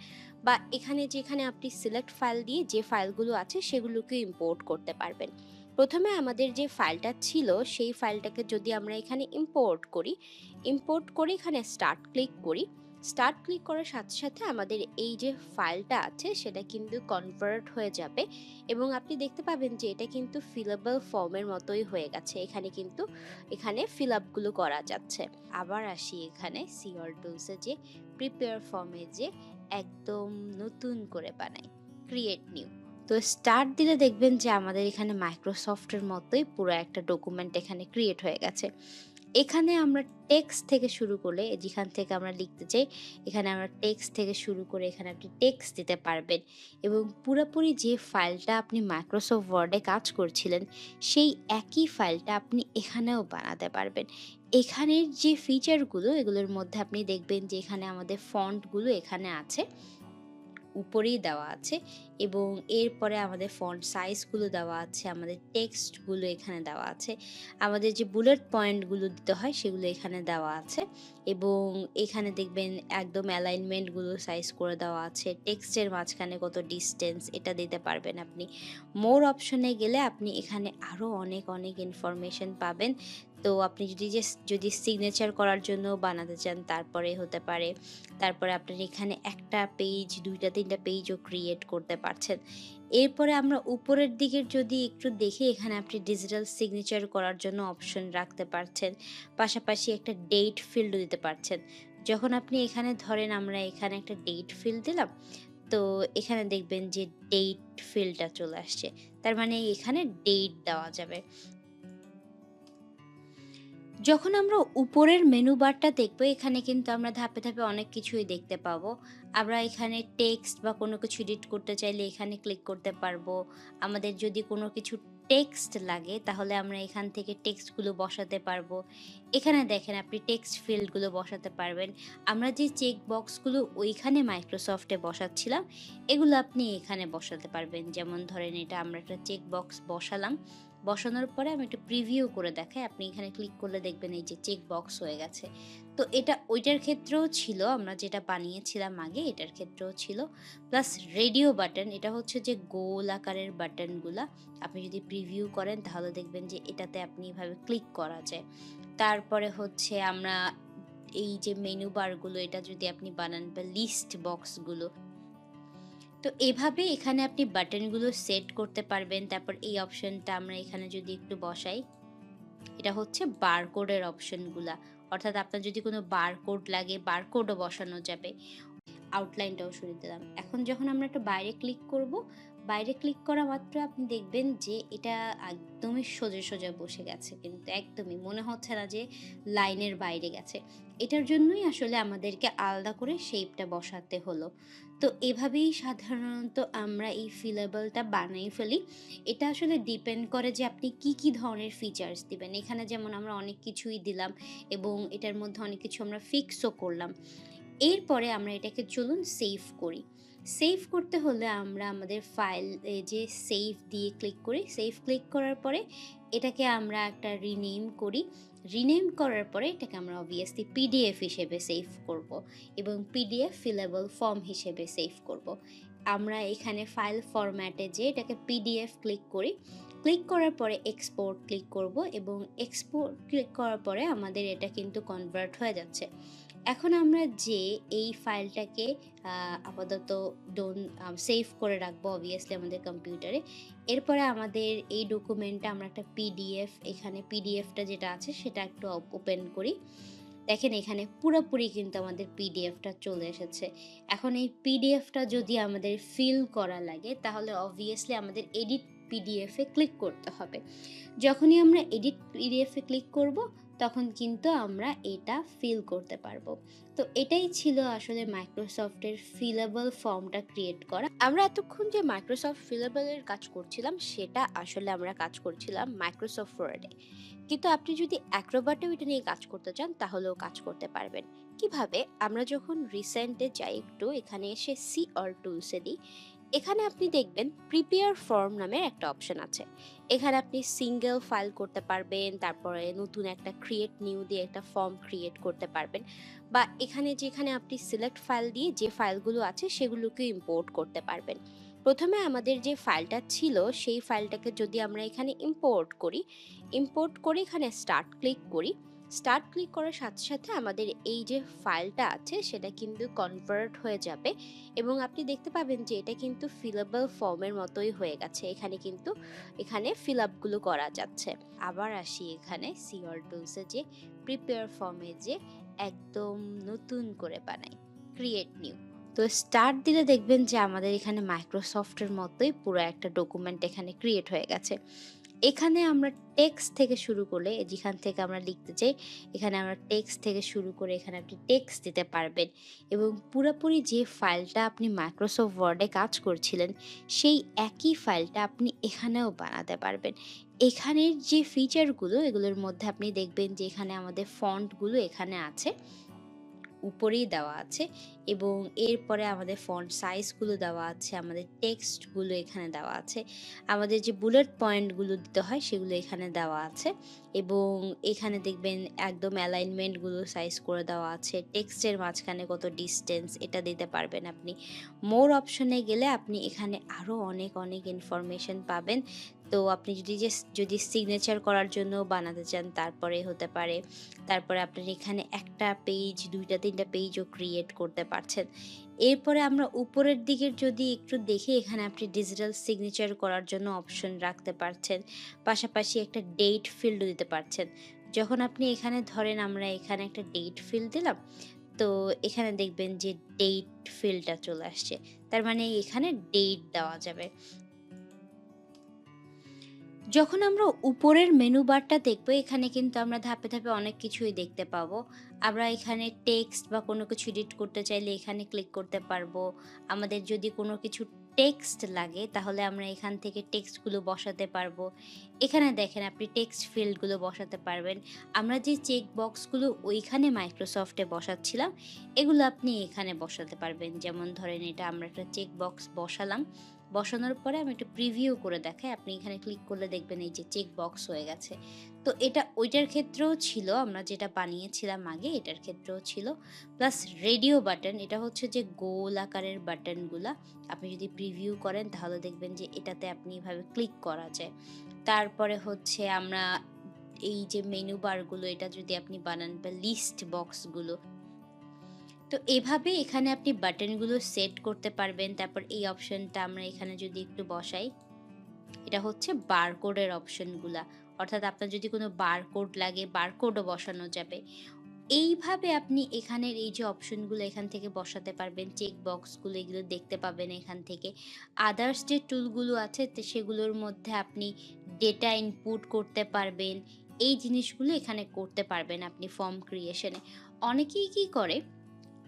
বা এখানে যেখানে আপনি সিলেক্ট ফাইল দিয়ে যে ফাইলগুলো আছে সেগুলোকে ইম্পোর্ট করতে পারবেন। প্রথমে আমাদের যে ফাইলটা ছিল সেই ফাইলটাকে যদি আমরা এখানে ইম্পোর্ট করে এখানে স্টার্ট ক্লিক করি, স্টার্ট ক্লিক করার সাথে সাথে আমাদের এই যে ফাইলটা আছে সেটা কিন্তু কনভার্ট হয়ে যাবে, এবং আপনি দেখতে পাবেন যে এটা কিন্তু ফিলেবল ফর্মের মতোই হয়ে গেছে। এখানে ফিল আপগুলো করা যাচ্ছে। আবার আসি এখানে সিওর টুলসে, যে প্রিপেয়ার ফর্মে যে একদম নতুন করে বানাই, ক্রিয়েট নিউ। তো স্টার্ট দিলে দেখবেন যে আমাদের এখানে মাইক্রোসফটের মতোই পুরো একটা ডকুমেন্ট এখানে ক্রিয়েট হয়ে গেছে। এখানে আমরা টেক্সট থেকে শুরু করলে, যেখান থেকে আমরা লিখতে চাই এখানে আমরা টেক্সট থেকে শুরু করে এখানে আপনি টেক্সট দিতে পারবেন, এবং পুরোপুরি যে ফাইলটা আপনি মাইক্রোসফট ওয়ার্ডে কাজ করছিলেন সেই একই ফাইলটা আপনি এখানেও বানাতে পারবেন। এখানের যে ফিচারগুলো, এগুলোর মধ্যে আপনি দেখবেন যে এখানে আমাদের ফন্টগুলো এখানে আছে, উপরেই দেওয়া আছে, এবং এরপরে আমাদের ফন্ট সাইজগুলো দেওয়া আছে, আমাদের টেক্সটগুলো এখানে দেওয়া আছে, আমাদের যে বুলেট পয়েন্টগুলো দিতে হয় সেগুলো এখানে দেওয়া আছে, এবং এখানে দেখবেন একদম অ্যালাইনমেন্টগুলো সাইজ করে দেওয়া আছে, টেক্সটের মাঝখানে কত ডিস্টেন্স এটা দিতে পারবেন আপনি। মোর অপশনে গেলে আপনি এখানে আরও অনেক অনেক ইনফরমেশন পাবেন। তো আপনি যদি সিগনেচার করার জন্য বানাতে চান তারপরে হতে পারে, তারপরে আপনার এখানে একটা পেজ, ২টা ৩টা পেজও ক্রিয়েট করতে পারছেন। এরপরে আমরা উপরের দিকের যদি একটু দেখি, এখানে আপনি ডিজিটাল সিগনেচার করার জন্য অপশন রাখতে পারছেন। পাশাপাশি একটা ডেট ফিল্ডও দিতে পারছেন। যখন আপনি এখানে ধরেন আমরা এখানে একটা ডেট ফিল্ড দিলাম, তো এখানে দেখবেন যে ডেট ফিল্ডটা চলে আসছে। তার মানে এখানে ডেট দেওয়া যাবে। যখন আমরা উপরের মেনু বারটা দেখব, এখানে কিন্তু আমরা ধাপে ধাপে অনেক কিছুই দেখতে পাবো। আমরা এখানে টেক্সট বা কোনো কিছু এডিট করতে চাইলে এখানে ক্লিক করতে পারবো। আমাদের যদি কোনো কিছু টেক্সট লাগে তাহলে আমরা এখান থেকে টেক্সটগুলো বসাতে পারবো। এখানে দেখেন আপনি টেক্সট ফিল্ডগুলো বসাতে পারবেন। আমরা যে চেক বক্সগুলো ওইখানে মাইক্রোসফটে বসাচ্ছিলাম, এগুলো আপনি এখানে বসাতে পারবেন। যেমন ধরেন এটা আমরা একটা চেক বক্স বসালাম। বসানোর পরে আমি একটু প্রিভিউ করে দেখাই। আপনি এখানে ক্লিক করলে দেখবেন এই যে চেক বক্স হয়ে গেছে। তো এটা ওইটার ক্ষেত্রেও ছিল, আমরা যেটা বানিয়েছিলাম আগে এটার ক্ষেত্রেও ছিল। প্লাস রেডিও বাটন, এটা হচ্ছে যে গোল আকারের বাটনগুলা। আপনি যদি প্রিভিউ করেন তাহলে দেখবেন যে এটাতে আপনি এভাবে ক্লিক করা যায়। তারপরে হচ্ছে আমরা এই যে মেনু বারগুলো, এটা যদি আপনি বানান, বা লিস্ট বক্সগুলো, তো এভাবে এখানে আপনি বাটনগুলো সেট করতে পারবেন। তারপর এই অপশনটা আমরা এখানে যদি একটু বসাই, এটা হচ্ছে বারকোডের অপশনগুলা। অর্থাৎ আপনার যদি কোনো বারকোড লাগে, বারকোডও বসানো যাবে। আউটলাইনটাও সরিয়ে দিলাম। এখন যখন আমরা একটু বাইরে ক্লিক করব, বাইরে ক্লিক করা মাত্র আপনি দেখবেন যে এটা একদমই সোজা সোজা বসে গেছে, কিন্তু একদমই মনে হচ্ছে না যে লাইনের বাইরে গেছে। এটার জন্যই আসলে আমাদেরকে আলাদা করে শেপটা বসাতে হলো। তো এভাবেই সাধারণত আমরা এই ফিলেবলটা বানিয়ে ফেলি। এটা আসলে ডিপেন্ড করে যে আপনি কি কি ধরনের ফিচার্স দিবেন। এখানে যেমন আমরা অনেক কিছুই দিলাম, এবং এটার মধ্যে অনেক কিছু আমরা ফিক্সও করলাম। এরপরে আমরা এটাকে চলুন সেভ করি। সেভ করতে হলে আমরা আমাদের ফাইল যে সেভ দিয়ে ক্লিক করি। সেভ ক্লিক করার পরে এটাকে আমরা একটা রিনেম করি। রিনেম করার পরে এটাকে আমরা অবভিয়াসলি পিডিএফ হিসেবে সেভ করব, এবং পিডিএফ ফিলেবল ফর্ম হিসেবে সেভ করব। আমরা এখানে ফাইল ফরম্যাটে যে এটাকে পিডিএফ ক্লিক করি। ক্লিক করার পরে এক্সপোর্ট ক্লিক করব, এবং এক্সপোর্ট ক্লিক করার পরে আমাদের এটা কিন্তু কনভার্ট হয়ে যাচ্ছে। এখন আমরা যে এই ফাইলটাকে আপাতত সেভ করে রাখবো অবভিয়াসলি আমাদের কম্পিউটারে। এরপরে আমাদের এই ডকুমেন্টটা আমরা একটা পিডিএফ, এখানে পিডিএফটা যেটা আছে সেটা একটু ওপেন করি। দেখেন এখানে পুরোপুরি কিন্তু আমাদের পিডিএফটা চলে এসেছে। এখন এই পিডিএফটা যদি আমাদের ফিল করা লাগে তাহলে অবভিয়াসলি আমাদের এডিট পিডিএফে ক্লিক করতে হবে। যখনই আমরা এডিট পিডিএফে ক্লিক করব তখন কিন্তু আমরা এটা ফিল করতে পারবো। তো এটাই ছিল আসলে মাইক্রোসফটের ফিলেবল ফর্মটা ক্রিয়েট করা। আমরা এতক্ষণ যে মাইক্রোসফট ফিলেবলের কাজ করছিলাম সেটা আসলে আমরা কাজ করছিলাম মাইক্রোসফট ওয়ার্ডে, কিন্তু আপনি যদি অ্যাক্রোবাটেও এটা নিয়ে কাজ করতে চান তাহলেও কাজ করতে পারবেন। কিভাবে? আমরা যখন রিসেন্টে যাই একটু, এখানে এসে সি অল টুলসে দিই, এখানে আপনি দেখবেন প্রিপেয়ার ফর্ম নামের একটা অপশন আছে। এখানে আপনি সিঙ্গেল ফাইল করতে পারবেন, তারপরে নতুন একটা ক্রিয়েট নিউ দিয়ে একটা ফর্ম ক্রিয়েট করতে পারবেন, বা এখানে যেখানে আপনি সিলেক্ট ফাইল দিয়ে যে ফাইলগুলো আছে সেগুলোকে ইম্পোর্ট করতে পারবেন। প্রথমে আমাদের যে ফাইলটা ছিল সেই ফাইলটাকে যদি আমরা এখানে ইম্পোর্ট করে এখানে স্টার্ট ক্লিক করি, স্টার্ট ক্লিক করার সাথে সাথে আমাদের এই যে ফাইলটা আছে সেটা কিন্তু কনভার্ট হয়ে যাবে, এবং আপনি দেখতে পাবেন যে এটা কিন্তু ফিলেবল ফর্মের মতোই হয়ে গেছে। এখানে ফিল আপগুলো করা যাচ্ছে। আবার আসি এখানে সিওর টুলসে, যে প্রিপেয়ার ফর্মে যে একদম নতুন করে বানাই, ক্রিয়েট নিউ। তো স্টার্ট দিলে দেখবেন যে আমাদের এখানে মাইক্রোসফটের মতোই পুরো একটা ডকুমেন্ট এখানে ক্রিয়েট হয়ে গেছে। এখানে আমরা টেক্সট থেকে শুরু করলে, যেখান থেকে আমরা লিখতে চাই এখানে আমরা টেক্সট থেকে শুরু করে এখানে আপনি টেক্সট দিতে পারবেন, এবং পুরোপুরি যে ফাইলটা আপনি মাইক্রোসফট ওয়ার্ডে কাজ করছিলেন সেই একই ফাইলটা আপনি এখানেও বানাতে পারবেন। এখানের যে ফিচারগুলো এগুলোর মধ্যে আপনি দেখবেন যে এখানে আমাদের ফন্টগুলো এখানে আছে, উপরেই দেওয়া আছে, এবং এরপরে আমাদের ফন্ট সাইজগুলো দেওয়া আছে, আমাদের টেক্সটগুলো এখানে দেওয়া আছে, আমাদের যে বুলেট পয়েন্টগুলো দিতে হয় সেগুলো এখানে দেওয়া আছে, এবং এখানে দেখবেন একদম অ্যালাইনমেন্টগুলো সাইজ করে দেওয়া আছে, টেক্সটের মাঝখানে কত ডিস্টেন্স এটা দিতে পারবেন আপনি। মোর অপশনে গেলে আপনি এখানে আরও অনেক অনেক ইনফরমেশন পাবেন। তো আপনি যদি সিগনেচার করার জন্য বানাতে চান তারপরে হতে পারে, তারপরে আপনার এখানে একটা পেজ, ২টা ৩টা পেজও ক্রিয়েট করতে পারছেন। এরপরে আমরা উপরের দিকের যদি একটু দেখি, এখানে আপনি ডিজিটাল সিগনেচার করার জন্য অপশন রাখতে পারছেন। পাশাপাশি একটা ডেট ফিল্ডও দিতে পারছেন। যখন আপনি এখানে ধরেন আমরা এখানে একটা ডেট ফিল্ড দিলাম, তো এখানে দেখবেন যে ডেট ফিল্ডটা চলে আসছে। তার মানে এখানে ডেট দেওয়া যাবে। যখন আমরা উপরের মেনু বারটা দেখবো, এখানে কিন্তু আমরা ধাপে ধাপে অনেক কিছুই দেখতে পাবো। আমরা এখানে টেক্সট বা কোনো কিছু এডিট করতে চাইলে এখানে ক্লিক করতে পারবো। আমাদের যদি কোনো কিছু টেক্সট লাগে তাহলে আমরা এখান থেকে টেক্সটগুলো বসাতে পারবো। এখানে দেখেন আপনি টেক্সট ফিল্ডগুলো বসাতে পারবেন। আমরা যে চেক বক্সগুলো ওইখানে মাইক্রোসফটে বসাচ্ছিলাম এগুলো আপনি এখানে বসাতে পারবেন। যেমন ধরেন এটা আমরা একটা চেক বক্স বসালাম। বসানোর পরে আমি একটু প্রিভিউ করে দেখাই। আপনি এখানে ক্লিক করলে দেখবেন এই যে চেক বক্স হয়ে গেছে। তো এটা ওইটার ক্ষেত্রেও ছিল, আমরা যেটা বানিয়েছিলাম আগে এটার ক্ষেত্রেও ছিল। প্লাস রেডিও বাটন, এটা হচ্ছে যে গোল আকারের বাটনগুলা। আপনি যদি প্রিভিউ করেন তাহলে দেখবেন যে এটাতে আপনি এভাবে ক্লিক করা যায়। তারপরে হচ্ছে আমরা এই যে মেনু বারগুলো এটা যদি আপনি বানান, বা লিস্ট বক্সগুলো, তো এভাবে এখানে আপনি বাটনগুলো সেট করতে পারবেন। তারপর এই অপশনটা আমরা এখানে যদি একটু বসাই, এটা হচ্ছে বারকোডের অপশনগুলা। অর্থাৎ আপনার যদি কোনো বারকোড লাগে বারকোডও বসানো যাবে। এইভাবে আপনি এখানের এই যে অপশনগুলো এখান থেকে বসাতে পারবেন, চেক বক্সগুলো এগুলো দেখতে পাবেন এখান থেকে। আদার্স যে টুলগুলো আছে সেগুলোর মধ্যে আপনি ডেটা ইনপুট করতে পারবেন। এই জিনিসগুলো এখানে করতে পারবেন আপনি ফর্ম ক্রিয়েশনে। অনেকেই কি করে,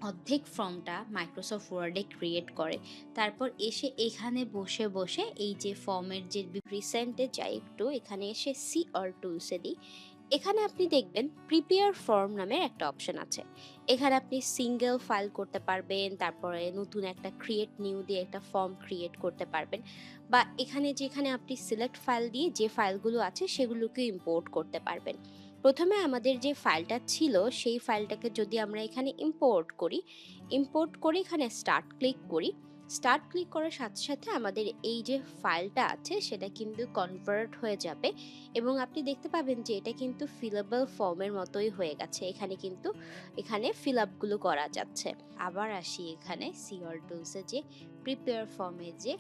অর্ধেক ফর্মটা মাইক্রোসফট ওয়ার্ডে ক্রিয়েট করে, তারপর এসে এখানে বসে বসে এই যে ফর্মের যে রিসেন্টে যাই একটু এখানে এসে সি অল টুলসে দিই। এখানে আপনি দেখবেন প্রিপেয়ার ফর্ম নামের একটা অপশন আছে। এখানে আপনি সিঙ্গেল ফাইল করতে পারবেন, তারপরে নতুন একটা ক্রিয়েট নিউ দিয়ে একটা ফর্ম ক্রিয়েট করতে পারবেন, বা এখানে যেখানে আপনি সিলেক্ট ফাইল দিয়ে যে ফাইলগুলো আছে সেগুলোকে ইম্পোর্ট করতে পারবেন। প্রথমে আমাদের যে ফাইলটা ছিল সেই ফাইলটাকে যদি আমরা এখানে ইম্পোর্ট করে এখানে স্টার্ট ক্লিক করি, স্টার্ট ক্লিক করার সাথে সাথে আমাদের এই যে ফাইলটা আছে সেটা কিন্তু কনভার্ট হয়ে যাবে, এবং আপনি দেখতে পাবেন যে এটা কিন্তু ফিলেবল ফর্মের মতোই হয়ে গেছে। এখানে ফিল আপগুলো করা যাচ্ছে। আবার আসি এখানে সিওর টুলসে, যে প্রিপেয়ার ফর্মে যে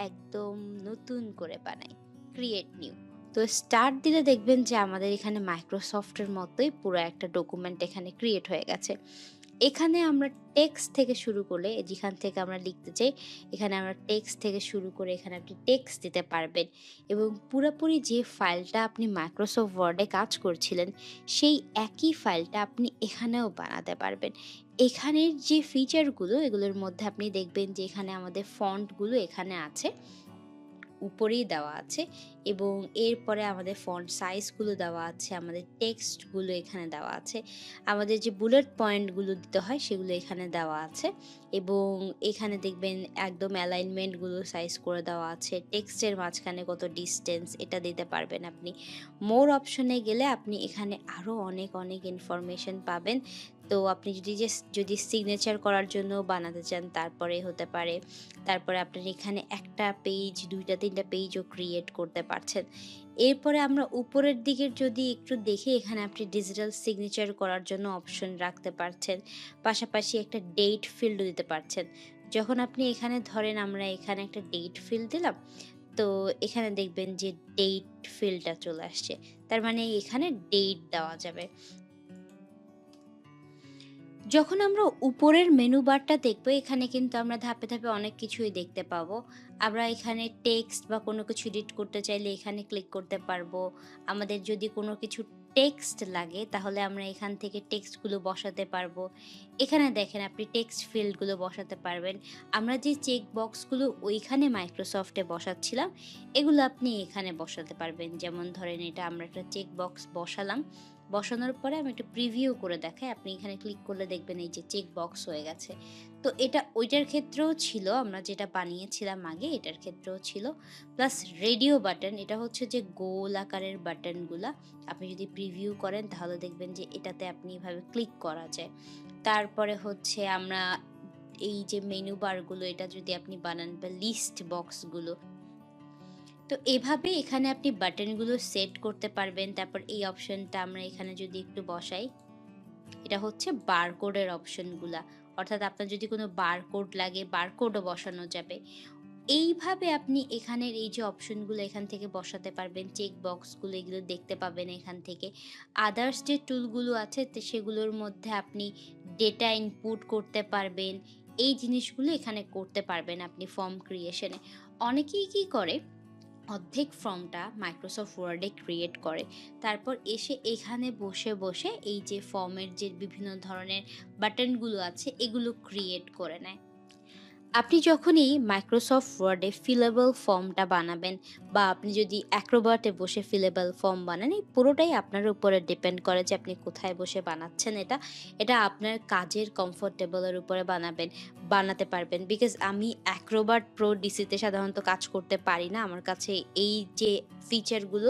একদম নতুন করে বানাই, ক্রিয়েট নিউ। তো স্টার্ট দিলে দেখবেন যে আমাদের এখানে মাইক্রোসফটের মতোই পুরো একটা ডকুমেন্ট এখানে ক্রিয়েট হয়ে গেছে। এখানে আমরা টেক্সট থেকে শুরু করলে, যেখান থেকে আমরা লিখতে চাই এখানে আমরা টেক্সট থেকে শুরু করে এখানে আপনি টেক্সট দিতে পারবেন, এবং পুরোপুরি যে ফাইলটা আপনি মাইক্রোসফট ওয়ার্ডে কাজ করছিলেন সেই একই ফাইলটা আপনি এখানেও বানাতে পারবেন। এখানের যে ফিচারগুলো এগুলোর মধ্যে আপনি দেখবেন যে এখানে আমাদের ফন্টগুলো এখানে আছে, উপরেই দেওয়া আছে এবং এরপরে আমাদের ফন্ট সাইজগুলো দেওয়া আছে, আমাদের টেক্সটগুলো এখানে দেওয়া আছে, আমাদের যে বুলেট পয়েন্টগুলো দিতে হয় সেগুলো এখানে দেওয়া আছে এবং এখানে দেখবেন একদম অ্যালাইনমেন্টগুলো সাইজ করে দেওয়া আছে, টেক্সটের মাঝখানে কত ডিস্টেন্স এটা দিতে পারবেন আপনি। মোর অপশনে গেলে আপনি এখানে আরও অনেক অনেক ইনফরমেশন পাবেন। তো আপনি যদি সিগনেচার করার জন্য বানাতে চান তারপরে হতে পারে। তারপরে আপনার এখানে একটা পেজ, ২টা ৩টা পেজও ক্রিয়েট করতে পারছেন। এরপরে আমরা উপরের দিকের যদি একটু দেখি, এখানে আপনি ডিজিটাল সিগনেচার করার জন্য অপশন রাখতে পারছেন। পাশাপাশি একটা ডেট ফিল্ডও দিতে পারছেন। যখন আপনি এখানে ধরেন আমরা এখানে একটা ডেট ফিল্ড দিলাম, তো এখানে দেখবেন যে ডেট ফিল্ডটা চলে আসছে। তার মানে এখানে ডেট দেওয়া যাবে। যখন আমরা উপরের মেনু বারটা দেখবো, এখানে কিন্তু আমরা ধাপে ধাপে অনেক কিছুই দেখতে পাবো। আমরা এখানে টেক্সট বা কোনো কিছু এডিট করতে চাইলে এখানে ক্লিক করতে পারবো। আমাদের যদি কোনো কিছু টেক্সট লাগে তাহলে আমরা এখান থেকে টেক্সটগুলো বসাতে পারবো। এখানে দেখেন আপনি টেক্সট ফিল্ডগুলো বসাতে পারবেন। আমরা যে চেক বক্সগুলো ওইখানে মাইক্রোসফটে বসাচ্ছিলাম, এগুলো আপনি এখানে বসাতে পারবেন। যেমন ধরেন এটা আমরা একটা চেক বক্স বসালাম। বসানোর পরে আমি একটু প্রিভিউ করে দেখাই। আপনি এখানে ক্লিক করলে দেখবেন এই যে চেক বক্স হয়ে গেছে। তো এটা ওইটার ক্ষেত্রেও ছিল, আমরা যেটা বানিয়েছিলাম আগে এটার ক্ষেত্রেও ছিল। প্লাস রেডিও বাটন, এটা হচ্ছে যে গোল আকারের বাটনগুলা। আপনি যদি প্রিভিউ করেন তাহলে দেখবেন যে এটাতে আপনি এভাবে ক্লিক করা যায়। তারপরে হচ্ছে আমরা এই যে মেনু বারগুলো এটা যদি আপনি বানান বা লিস্ট বক্সগুলো, তো এভাবে এখানে আপনি বাটনগুলো সেট করতে পারবেন। তারপর এই অপশনটা আমরা এখানে যদি একটু বসাই, এটা হচ্ছে বারকোডের অপশনগুলা। অর্থাৎ আপনার যদি কোনো বারকোড লাগে, বারকোডও বসানো যাবে। এইভাবে আপনি এখানের এই যে অপশনগুলো এখান থেকে বসাতে পারবেন, চেক বক্সগুলো এগুলো দেখতে পাবেন এখান থেকে। আদার্স যে টুলগুলো আছে সেগুলোর মধ্যে আপনি ডেটা ইনপুট করতে পারবেন। এই জিনিসগুলো এখানে করতে পারবেন আপনি ফর্ম ক্রিয়েশনে। অনেকেই কি করে, অর্ধেক ফর্মটা মাইক্রোসফট ওয়ার্ডে ক্রিয়েট করে, তারপর এসে এখানে বসে বসে এই যে ফর্মের যে বিভিন্ন ধরনের বাটনগুলো আছে এগুলো ক্রিয়েট করে নেয়। আপনি যখনই মাইক্রোসফট ওয়ার্ডে ফিলেবল ফর্মটা বানাবেন বা আপনি যদি অ্যাক্রোবাটে বসে ফিলেবল ফর্ম বানান, এই পুরোটাই আপনার উপরে ডিপেন্ড করে যে আপনি কোথায় বসে বানাচ্ছেন। এটা আপনার কাজের কমফোর্টেবলের উপরে বানাতে পারবেন। বিকজ আমি অ্যাক্রোবাট প্রো ডিসিতে সাধারণত কাজ করতে পারি না। আমার কাছে এই যে ফিচারগুলো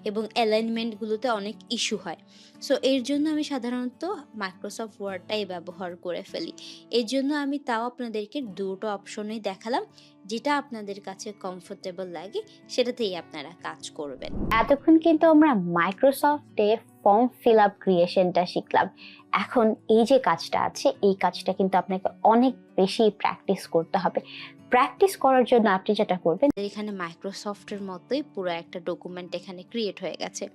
এবং অ্যালাইনমেন্টগুলোতে অনেক ইস্যু হয়। সো এর জন্য আমি সাধারণত মাইক্রোসফট ওয়ার্ডটাই ব্যবহার করে ফেলি। এর জন্য আমি তাও আপনাদেরকে দুটো অপশনই দেখালাম, যেটা আপনাদের কাছে কমফোর্টেবল লাগে সেটাতেই আপনারা কাজ করবেন। এতক্ষণ কিন্তু আমরা মাইক্রোসফটে ফর্ম ফিল আপ ক্রিয়েশনটা শিখলাম। এখন এই যে কাজটা আছে, এই কাজটা কিন্তু আপনাকে অনেক বেশি প্র্যাকটিস করতে হবে। প্র্যাকটিস করার জন্য আপনি যেটা করবেন, এখানে মাইক্রোসফটের মতোই পুরো একটা ডকুমেন্ট এখানে ক্রিয়েট হয়ে গেছে।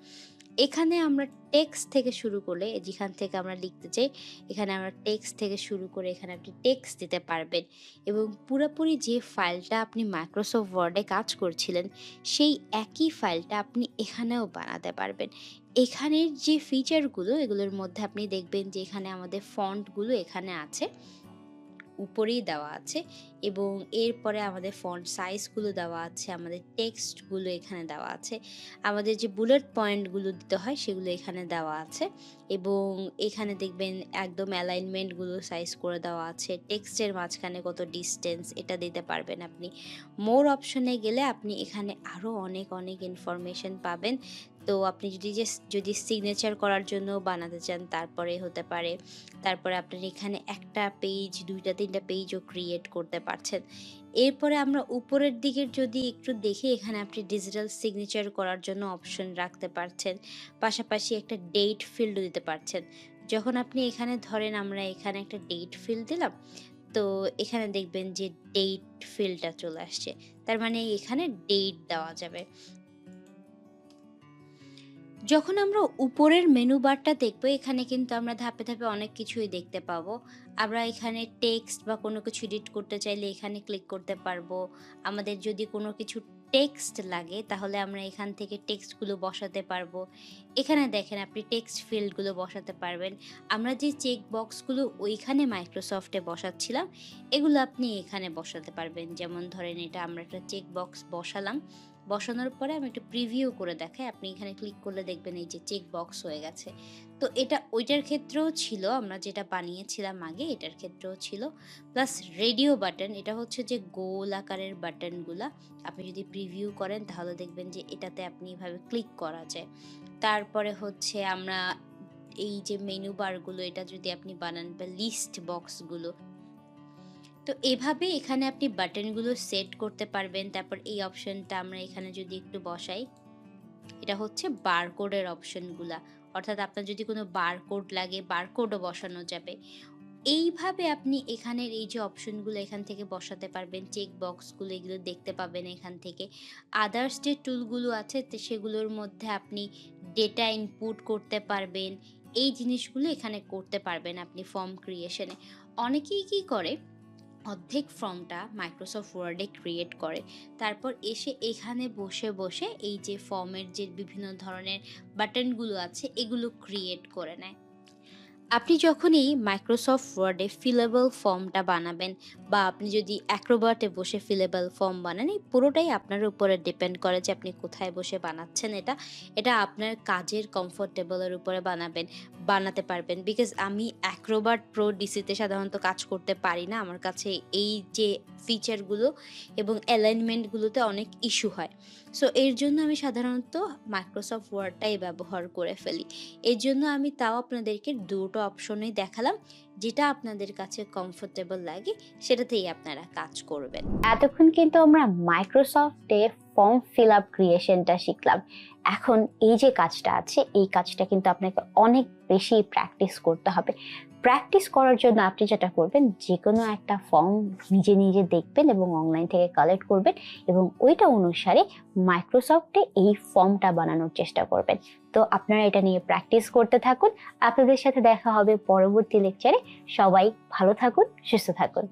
এখানে আমরা টেক্সট থেকে শুরু করলে, যেখান থেকে আমরা লিখতে চাই এখানে আমরা টেক্সট থেকে শুরু করে এখানে আপনি টেক্সট দিতে পারবেন এবং পুরোপুরি যে ফাইলটা আপনি মাইক্রোসফট ওয়ার্ডে কাজ করছিলেন সেই একই ফাইলটা আপনি এখানেও বানাতে পারবেন। এখানের যে ফিচারগুলো এগুলোর মধ্যে আপনি দেখবেন যে এখানে আমাদের ফন্টগুলো এখানে আছে, উপরেই দেওয়া আছে এবং এরপরে আমাদের ফন্ট সাইজগুলো দেওয়া আছে, আমাদের টেক্সটগুলো এখানে দেওয়া আছে, আমাদের যে বুলেট পয়েন্টগুলো দিতে হয় সেগুলো এখানে দেওয়া আছে এবং এখানে দেখবেন একদম অ্যালাইনমেন্টগুলো সাইজ করে দেওয়া আছে, টেক্সটের মাঝখানে কত ডিস্টেন্স এটা দিতে পারবেন আপনি। মোর অপশনে গেলে আপনি এখানে আরও অনেক অনেক ইনফরমেশন পাবেন। তো আপনি যদি সিগনেচার করার জন্য বানাতে চান তারপরে হতে পারে। তারপরে আপনার এখানে একটা পেজ, ২টা ৩টা পেজও ক্রিয়েট করতে পারছেন। এরপরে আমরা উপরের দিকের যদি একটু দেখি, এখানে আপনি ডিজিটাল সিগনেচার করার জন্য অপশন রাখতে পারছেন। পাশাপাশি একটা ডেট ফিল্ডও দিতে পারছেন। যখন আপনি এখানে ধরেন আমরা এখানে একটা ডেট ফিল্ড দিলাম, তো এখানে দেখবেন যে ডেট ফিল্ডটা চলে আসছে। তার মানে এখানে ডেট দেওয়া যাবে। যখন আমরা উপরের মেনু বারটা দেখবো, এখানে কিন্তু আমরা ধাপে ধাপে অনেক কিছুই দেখতে পাবো। আমরা এখানে টেক্সট বা কোনো কিছু এডিট করতে চাইলে এখানে ক্লিক করতে পারবো। আমাদের যদি কোনো কিছু টেক্সট লাগে তাহলে আমরা এখান থেকে টেক্সটগুলো বসাতে পারবো। এখানে দেখেন আপনি টেক্সট ফিল্ডগুলো বসাতে পারবেন। আমরা যে চেক বক্সগুলো ওইখানে মাইক্রোসফটে বসাচ্ছিলাম, এগুলো আপনি এখানে বসাতে পারবেন। যেমন ধরেন এটা আমরা একটা চেক বক্স বসালাম। বসানোর পরে আমি একটু প্রিভিউ করে দেখাই। আপনি এখানে ক্লিক করলে দেখবেন এই যে চেক বক্স হয়ে গেছে। তো এটা ওইটার ক্ষেত্রেও ছিল, আমরা যেটা বানিয়েছিলাম আগে এটার ক্ষেত্রেও ছিল। প্লাস রেডিও বাটন, এটা হচ্ছে যে গোল আকারের বাটনগুলা। আপনি যদি প্রিভিউ করেন তাহলে দেখবেন যে এটাতে আপনি এভাবে ক্লিক করা যায়। তারপরে হচ্ছে আমরা এই যে মেনু বারগুলো এটা যদি আপনি বানান বা লিস্ট বক্সগুলো, তো এভাবে এখানে আপনি বাটনগুলো সেট করতে পারবেন। তারপর এই অপশনটা আমরা এখানে যদি একটু বসাই, এটা হচ্ছে বারকোডের অপশনগুলা। অর্থাৎ আপনার যদি কোনো বারকোড লাগে বারকোডও বসানো যাবে। এইভাবে আপনি এখানের এই যে অপশনগুলো এখান থেকে বসাতে পারবেন, চেক বক্সগুলো এগুলো দেখতে পাবেন এখান থেকে। আদার্স যে টুলগুলো আছে সেগুলোর মধ্যে আপনি ডেটা ইনপুট করতে পারবেন। এই জিনিসগুলো এখানে করতে পারবেন আপনি ফর্ম ক্রিয়েশনে। অনেকেই কি করে, অর্ধেক ফর্মটা মাইক্রোসফট ওয়ার্ডে ক্রিয়েট করে, তারপর এসে এখানে বসে বসে এই যে ফর্মের যে বিভিন্ন ধরনের বাটনগুলো আছে এগুলো ক্রিয়েট করে নেয়। আপনি যখন এই মাইক্রোসফট ওয়ার্ডে ফিলেবল ফর্মটা বানাবেন বা আপনি যদি অ্যাক্রোবাটে বসে ফিলেবল ফর্ম বানান, এই পুরোটাই আপনার উপরে ডিপেন্ড করে যে আপনি কোথায় বসে বানাচ্ছেন। এটা এটা আপনার কাজের কমফোর্টেবলের উপরে বানাতে পারবেন। বিকজ আমি অ্যাক্রোবাট প্রো ডিসিতে সাধারণত কাজ করতে পারি না। আমার কাছে এই যে ফিচারগুলো এবং অ্যালাইনমেন্টগুলোতে অনেক ইস্যু হয়। সো এর জন্য আমি সাধারণত মাইক্রোসফট ওয়ার্ডটাই ব্যবহার করে ফেলি। এর জন্য আমি তাও আপনাদেরকে দুটো অপশনই দেখালাম, যেটা আপনাদের কাছে কমফোর্টেবল লাগে সেটাতেই আপনারা কাজ করবেন। এতক্ষণ কিন্তু আমরা মাইক্রোসফটে ফর্ম ফিল আপ ক্রিয়েশনটা শিখলাম। এখন এই যে কাজটা আছে এই কাজটা কিন্তু আপনাকে অনেক বেশি প্র্যাকটিস করতে হবে। প্র্যাকটিস করার জন্য আপনি যেটা করবেন, যে কোনো একটা ফর্ম নিজে নিজে দেখবেন এবং অনলাইন থেকে কালেক্ট করবেন এবং ওইটা অনুসারে মাইক্রোসফটে এই ফর্মটা বানানোর চেষ্টা করবেন। তো আপনারা এটা নিয়ে প্র্যাকটিস করতে থাকুন। আপনাদের সাথে দেখা হবে পরবর্তী লেকচারে। সবাই ভালো থাকুন, সুস্থ থাকুন।